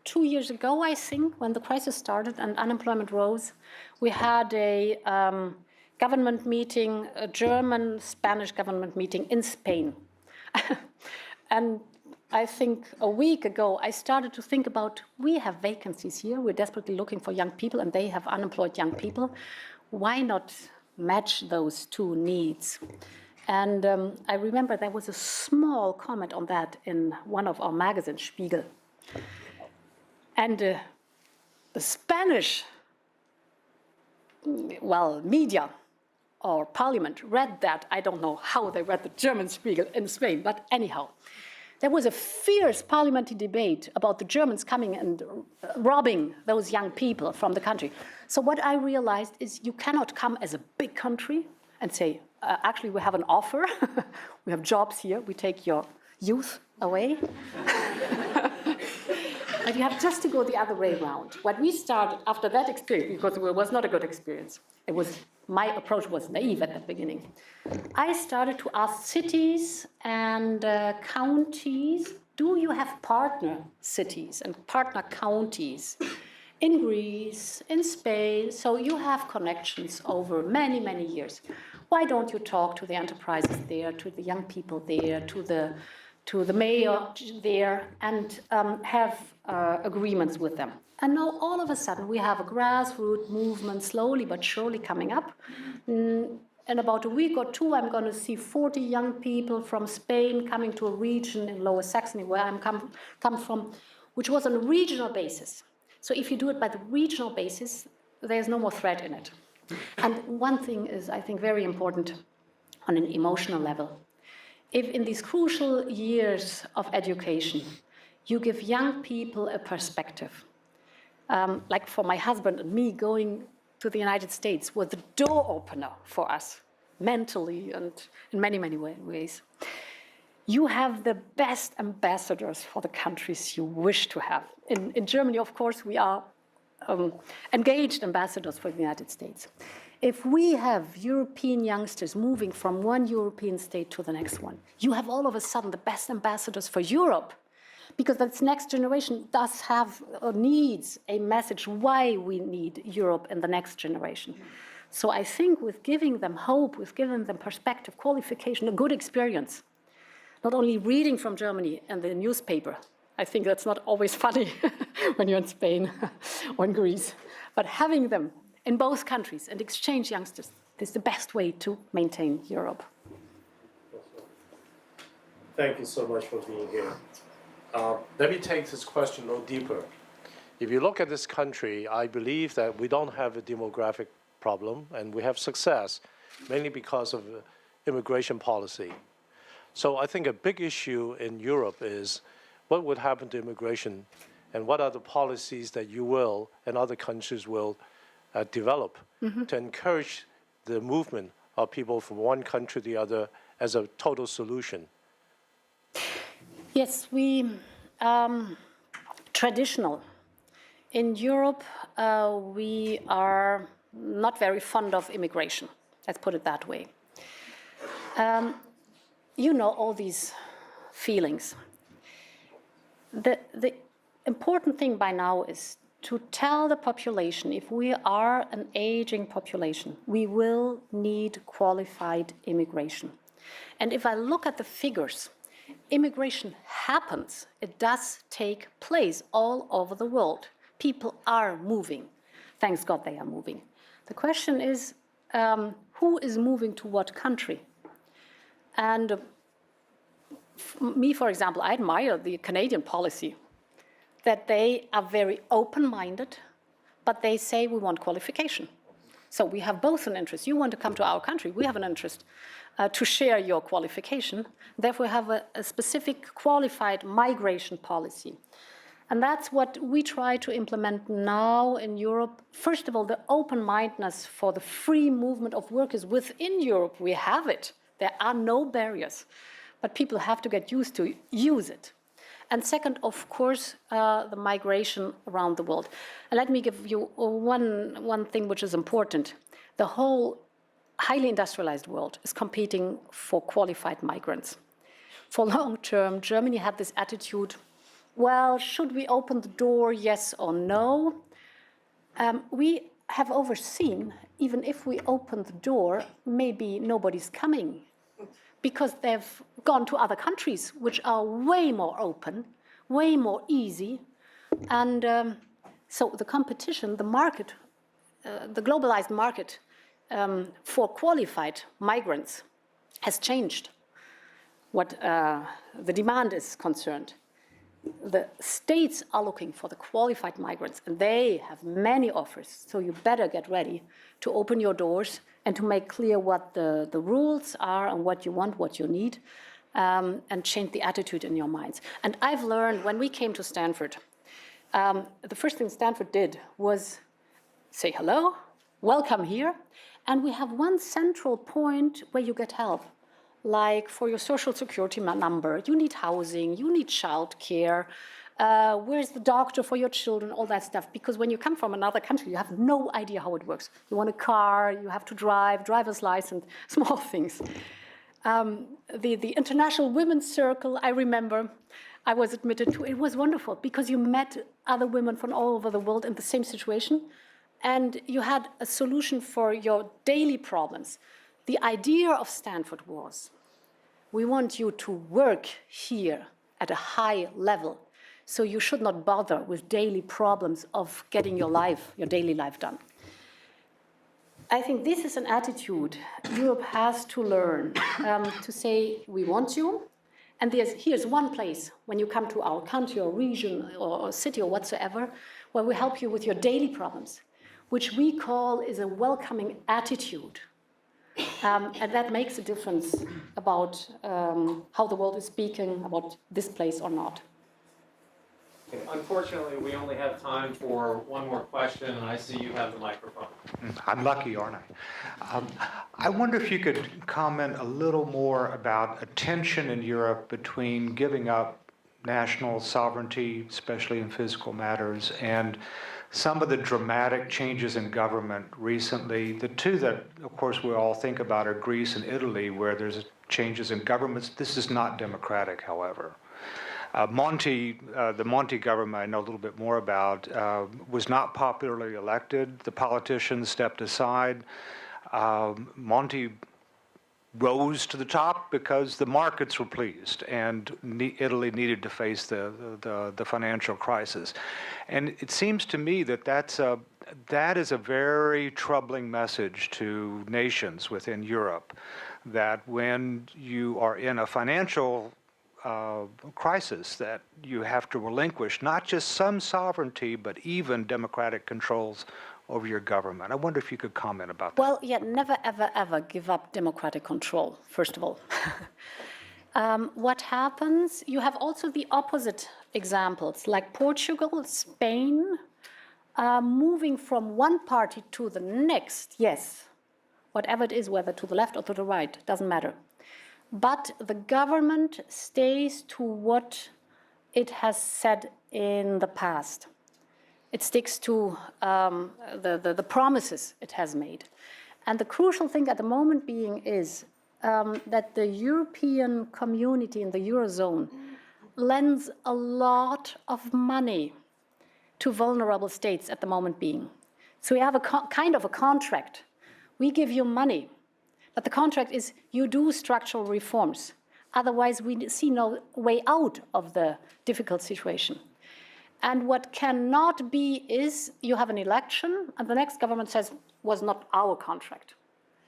2 years ago, I think, when the crisis started and unemployment rose, we had a government meeting, a German-Spanish government meeting in Spain. And I think a week ago, I started to think about, we have vacancies here, we're desperately looking for young people, and they have unemployed young people. Why not match those two needs? And I remember there was a small comment on that in one of our magazines, Spiegel. And the Spanish, media or parliament read that. I don't know how they read the German Spiegel in Spain, but anyhow. There was a fierce parliamentary debate about the Germans coming and robbing those young people from the country. So what I realized is you cannot come as a big country and say, actually, we have an offer. We have jobs here. We take your youth away. But you have just to go the other way around. What we started after that experience, because it was not a good experience, my approach was naive at the beginning. I started to ask cities and counties, do you have partner cities and partner counties in Greece, in Spain, so you have connections over many, many years. Why don't you talk to the enterprises there, to the young people there, to the mayor there, and have agreements with them? And now all of a sudden we have a grassroots movement slowly but surely coming up. In about a week or two, I'm going to see 40 young people from Spain coming to a region in Lower Saxony, where I'm come from, which was on a regional basis. So if you do it by the regional basis, there's no more threat in it. And one thing is, I think, very important on an emotional level. If in these crucial years of education, you give young people a perspective, like for my husband and me, going to the United States was the door opener for us, mentally and in many, many ways. You have the best ambassadors for the countries you wish to have. In Germany, of course, we are engaged ambassadors for the United States. If we have European youngsters moving from one European state to the next one, you have all of a sudden the best ambassadors for Europe, because this next generation does have or needs a message why we need Europe in the next generation. So I think with giving them hope, with giving them perspective, qualification, a good experience, not only reading from Germany and the newspaper, I think that's not always funny when you're in Spain or in Greece, but having them in both countries and exchange youngsters is the best way to maintain Europe. Thank you so much for being here. Let me take this question a little deeper. If you look at this country, I believe that we don't have a demographic problem, and we have success, mainly because of immigration policy. So I think a big issue in Europe is what would happen to immigration, and what are the policies that you will and other countries will develop to encourage the movement of people from one country to the other as a total solution? Yes, traditional. In Europe, we are not very fond of immigration. Let's put it that way. You know all these feelings. The important thing by now is to tell the population, if we are an aging population, we will need qualified immigration. And if I look at the figures, immigration happens. It does take place all over the world. People are moving. Thanks God they are moving. The question is, who is moving to what country? And me, for example, I admire the Canadian policy, that they are very open-minded, but they say we want qualification. So we have both an interest. You want to come to our country, we have an interest to share your qualification. Therefore, we have a specific qualified migration policy. And that's what we try to implement now in Europe. First of all, the open-mindedness for the free movement of workers within Europe, we have it. There are no barriers, but people have to get used to use it. And second, of course, the migration around the world. And let me give you one thing which is important. The whole highly industrialized world is competing for qualified migrants. For long term, Germany had this attitude, well, should we open the door, yes or no? We have overseen, even if we open the door, maybe nobody's coming, because they've gone to other countries which are way more open, way more easy. And so the competition, the market, the globalized market for qualified migrants has changed what the demand is concerned. The states are looking for the qualified migrants, and they have many offers. So you better get ready to open your doors and to make clear what the rules are and what you want, what you need, and change the attitude in your minds. And I've learned when we came to Stanford, the first thing Stanford did was say hello, welcome here, and we have one central point where you get help. Like for your social security number, you need housing, you need childcare, Where's the doctor for your children, all that stuff. Because when you come from another country, you have no idea how it works. You want a car, you have to drive, driver's license, small things. The International Women's Circle, I remember, I was admitted to. It was wonderful because you met other women from all over the world in the same situation, and you had a solution for your daily problems. The idea of Stanford was, we want you to work here at a high level, so you should not bother with daily problems of getting your daily life done. I think this is an attitude Europe has to learn, to say, we want you, and here's one place when you come to our country or region or city or whatsoever, where we help you with your daily problems, which we call is a welcoming attitude. And that makes a difference about how the world is speaking about this place or not. Okay, unfortunately, we only have time for one more question, and I see you have the microphone. I'm lucky, aren't I? I wonder if you could comment a little more about a tension in Europe between giving up national sovereignty, especially in physical matters, and some of the dramatic changes in government recently. The two that, of course, we all think about are Greece and Italy, where there's changes in governments. This is not democratic, however. The Monti government I know a little bit more about, was not popularly elected. The politicians stepped aside. Monti rose to the top because the markets were pleased and Italy needed to face the financial crisis. And it seems to me that that is a very troubling message to nations within Europe, that when you are in a financial crisis, that you have to relinquish not just some sovereignty, but even democratic controls over your government. I wonder if you could comment about that. Well, yeah, never, ever, ever give up democratic control, first of all. What happens, you have also the opposite examples, like Portugal, Spain, moving from one party to the next, yes, whatever it is, whether to the left or to the right, doesn't matter. But the government stays to what it has said in the past. It sticks to the promises it has made. And the crucial thing at the moment being is that the European community in the Eurozone lends a lot of money to vulnerable states at the moment being. So we have a kind of a contract. We give you money, but the contract is you do structural reforms. Otherwise, we see no way out of the difficult situation. And what cannot be is you have an election and the next government says, was not our contract.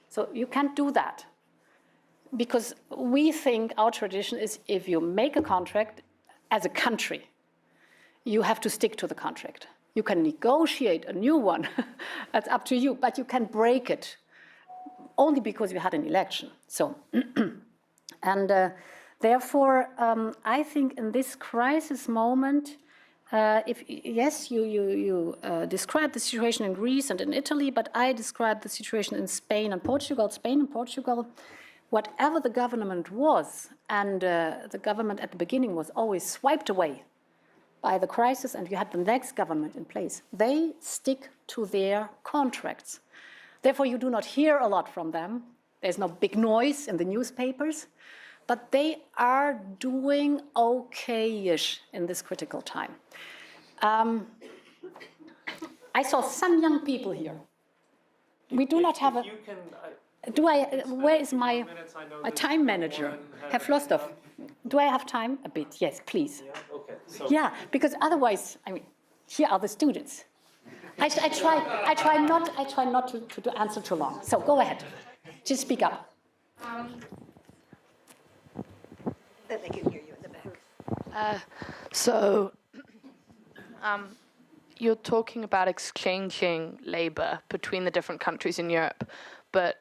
So you can't do that. Because we think our tradition is if you make a contract as a country, you have to stick to the contract. You can negotiate a new one, that's up to you, but you can break it only because you had an election. So, and therefore, I think in this crisis moment, yes, you described the situation in Greece and in Italy, but I described the situation in Spain and Portugal. Spain and Portugal, whatever the government was, and the government at the beginning was always swiped away by the crisis, and you had the next government in place. They stick to their contracts. Therefore, you do not hear a lot from them. There's no big noise in the newspapers, but they are doing okay-ish in this critical time. I saw some young people here. We do not have a... where is my time manager? Herr Flossdorf, do I have time? A bit, yes, please. Yeah, okay. So Yeah, because otherwise, I mean, here are the students. I try not to answer too long. So go ahead, just speak up. Then they can hear you in the back. You're talking about exchanging labor between the different countries in Europe, but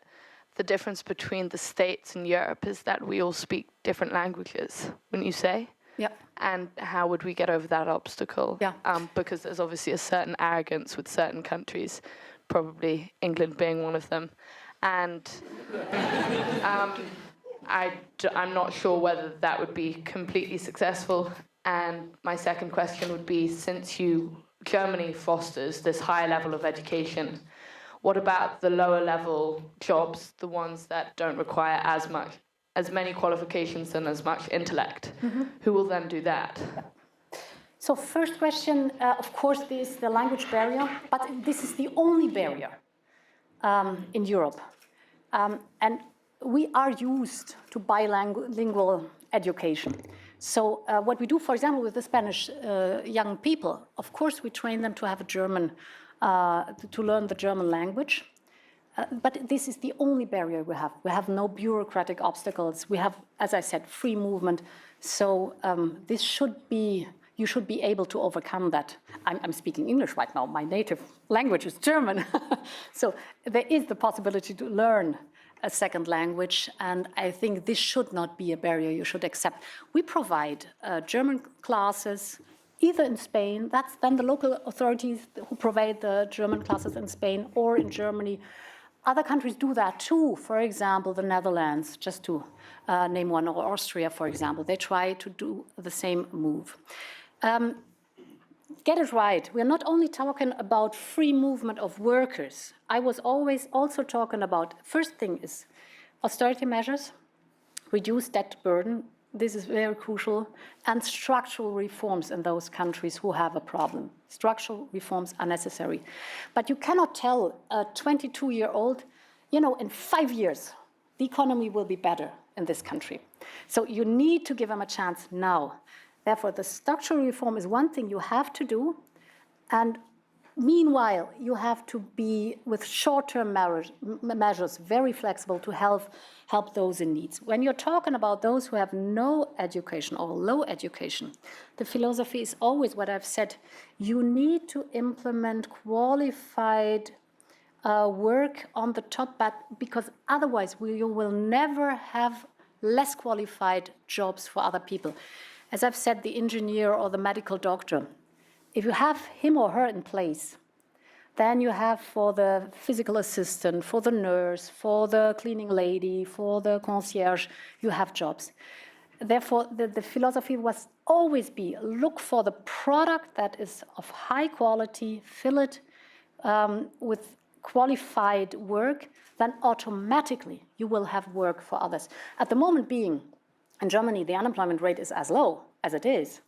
the difference between the states in Europe is that we all speak different languages, wouldn't you say? Yeah. And how would we get over that obstacle? Yeah. Because there's obviously a certain arrogance with certain countries, probably England being one of them. And I'm not sure whether that would be completely successful And my second question would be, since Germany fosters this high level of education, what about the lower level jobs, the ones that don't require as many qualifications and as much intellect? Who will then do that? So first question, of course, this is the language barrier, but this is the only barrier in Europe. And we are used to bilingual education. So what we do, for example, with the Spanish young people, of course, we train them to have a German, to learn the German language. But this is the only barrier we have. We have no bureaucratic obstacles. We have, as I said, free movement. So this should be, you should be able to overcome that. I'm speaking English right now. My native language is German. So there is the possibility to learn a second language, and I think this should not be a barrier you should accept. We provide German classes, either in Spain, that's then the local authorities who provide the German classes in Spain or in Germany. Other countries do that too. For example, the Netherlands, just to name one, or Austria, for example. They try to do the same move. Get it right. We're not only talking about free movement of workers. I was always also talking about, first thing is austerity measures, reduce debt burden. This is very crucial. And structural reforms in those countries who have a problem. Structural reforms are necessary. But you cannot tell a 22-year-old, in 5 years, the economy will be better in this country. So you need to give them a chance now. Therefore, the structural reform is one thing you have to do. And meanwhile, you have to be, with short-term measures, very flexible to help those in need. When you're talking about those who have no education or low education, the philosophy is always what I've said. You need to implement qualified work on the top, but because otherwise you will never have less qualified jobs for other people. As I've said, the engineer or the medical doctor, if you have him or her in place, then you have for the physical assistant, for the nurse, for the cleaning lady, for the concierge, you have jobs. Therefore, the philosophy was always be, look for the product that is of high quality, fill it with qualified work, then automatically you will have work for others. At the moment being, in Germany, the unemployment rate is as low as it is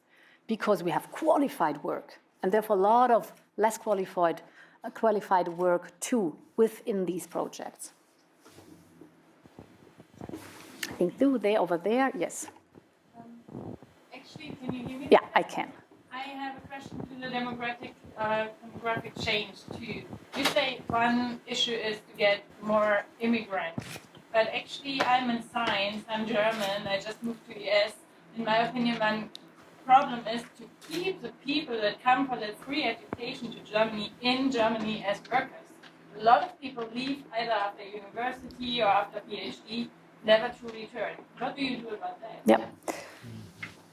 because we have qualified work, and therefore a lot of less qualified work too within these projects. I think over there, yes. Actually, can you hear me? Yeah, I can. I have a question to the demographic change too. You say one issue is to get more immigrants, but actually I'm in science, I'm German, I just moved to US. In my opinion, one problem is to keep the people that come for the free education to Germany in Germany as workers. A lot of people leave either after university or after PhD, never to return. What do you do about that? Yeah.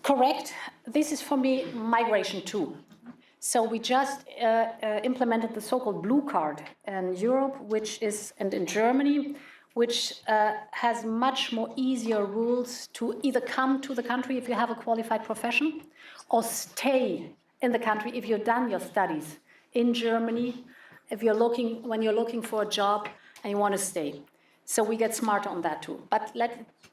Correct. This is for me migration too. So we just implemented the so-called blue card in Europe, and in Germany, which has much more easier rules to either come to the country if you have a qualified profession, or stay in the country if you've done your studies in Germany, when you're looking for a job and you want to stay. So we get smarter on that too. But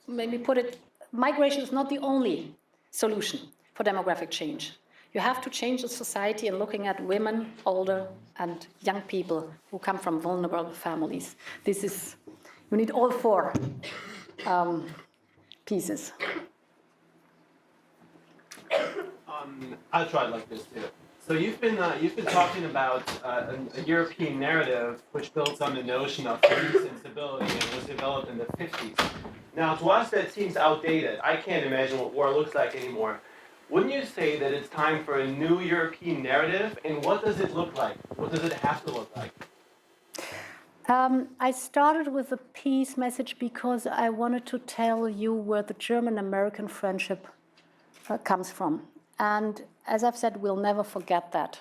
maybe put it, migration is not the only solution for demographic change. You have to change the society and looking at women, older, and young people who come from vulnerable families. You need all four pieces. I'll try it like this too. So you've been talking about a European narrative which builds on the notion of peace and stability and was developed in the 50s. Now, to us that seems outdated. I can't imagine what war looks like anymore. Wouldn't you say that it's time for a new European narrative? And what does it look like? What does it have to look like? I started with a peace message because I wanted to tell you where the German-American friendship comes from. And as I've said, we'll never forget that.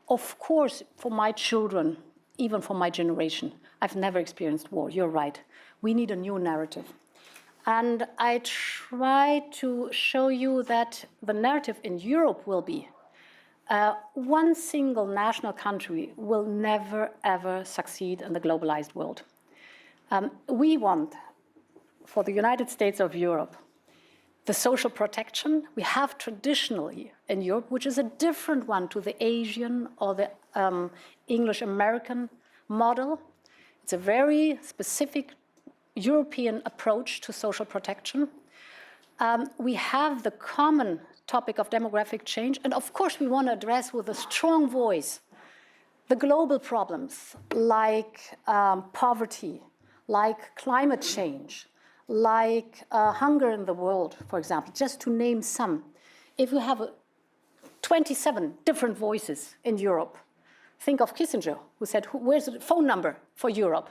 Of course, for my children, even for my generation, I've never experienced war. You're right. We need a new narrative. And I try to show you that the narrative in Europe will be one single national country will never, ever succeed in the globalized world. We want, for the United States of Europe, the social protection we have traditionally in Europe, which is a different one to the Asian or the English-American model. It's a very specific European approach to social protection. We have the common topic of demographic change, and of course we want to address with a strong voice the global problems like poverty, like climate change, like hunger in the world, for example, just to name some. If you have 27 different voices in Europe, think of Kissinger, who said, where's the phone number for Europe?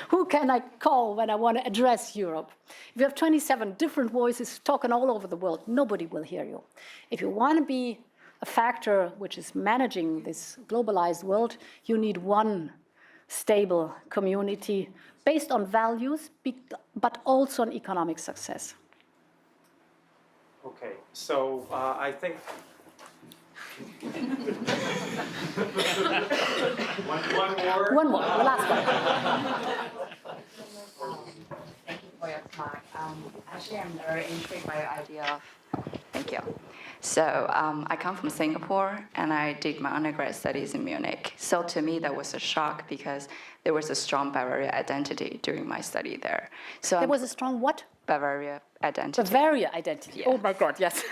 Who can I call when I want to address Europe? If you have 27 different voices talking all over the world, nobody will hear you. If you want to be a factor which is managing this globalized world, you need one stable community based on values, but also on economic success. Okay, so I think one more, the last one. Thank you for your talk. Actually, I'm very intrigued by your idea of. Thank you. So I come from Singapore, and I did my undergrad studies in Munich. So to me, that was a shock because there was a strong Bavaria identity during my study there. So there was a strong what? Bavaria identity. Bavaria identity. Yeah. Oh my God, yes.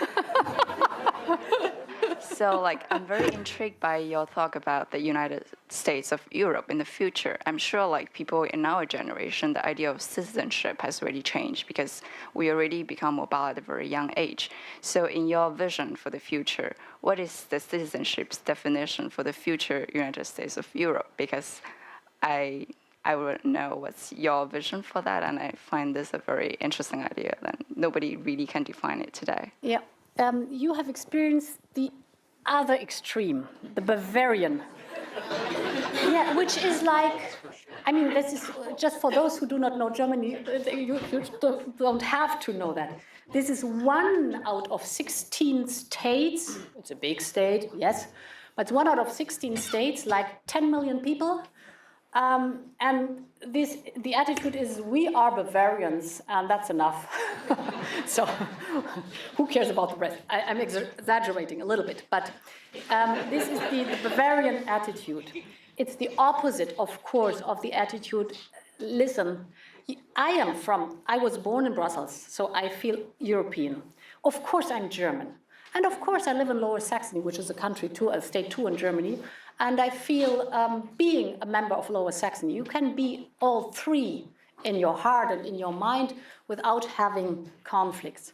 So, I'm very intrigued by your talk about the United States of Europe in the future. I'm sure, people in our generation, the idea of citizenship has already changed because we already become mobile at a very young age. So, in your vision for the future, what is the citizenship's definition for the future United States of Europe? Because I would know what's your vision for that, and I find this a very interesting idea that nobody really can define it today. Yeah, you have experienced the other extreme, the Bavarian. Yeah, which is this is just for those who do not know Germany, you don't have to know that. This is 1 out of 16 states. It's a big state, yes, but it's 1 out of 16 states, 10 million people. And the attitude is, we are Bavarians, and that's enough. So who cares about the rest? I'm exaggerating a little bit, but this is the Bavarian attitude. It's the opposite, of course, of the attitude, listen, I was born in Brussels, so I feel European. Of course I'm German. And of course I live in Lower Saxony, which is a state 2 in Germany. And I feel being a member of Lower Saxony, you can be all three in your heart and in your mind without having conflicts.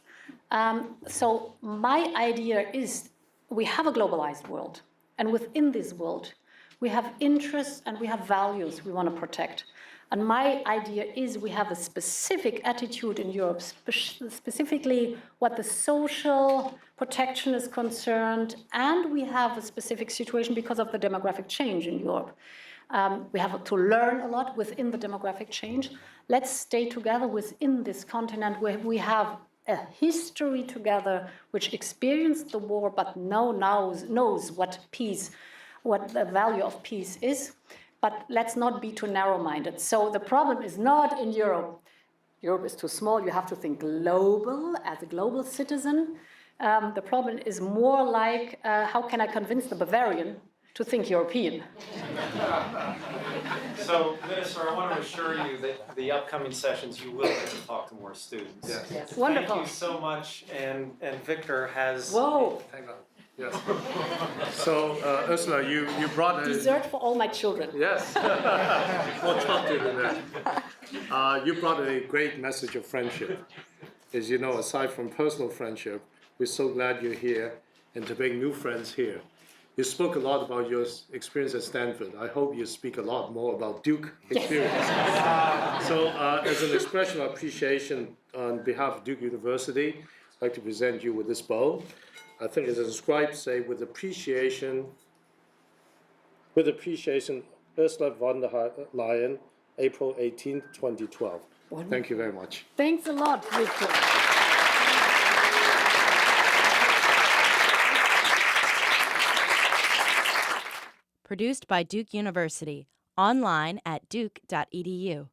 So my idea is we have a globalized world. And within this world, we have interests and we have values we want to protect. And my idea is we have a specific attitude in Europe, specifically what the social protection is concerned, and we have a specific situation because of the demographic change in Europe. We have to learn a lot within the demographic change. Let's stay together within this continent where we have a history together which experienced the war but now knows what the value of peace is. But let's not be too narrow-minded. So the problem is not in Europe. Europe is too small. You have to think global, as a global citizen. The problem is more how can I convince the Bavarian to think European? So, Minister, I want to assure you that the upcoming sessions you will get to talk to more students. Yes. Wonderful. Thank you so much. And Victor has... Whoa. Hang on. Yes. So, Ursula, you brought a... Dessert for all my children. Yes. More chocolate than that. You brought a great message of friendship. As you know, aside from personal friendship, we're so glad you're here and to make new friends here. You spoke a lot about your experience at Stanford. I hope you speak a lot more about Duke experience. Yes. So, as an expression of appreciation on behalf of Duke University, I'd like to present you with this bow. I think it's inscribed, say, with appreciation, Ursula von der Leyen, April 18, 2012. Thank you very much. Thanks a lot, Victor. Produced by Duke University. Online at duke.edu.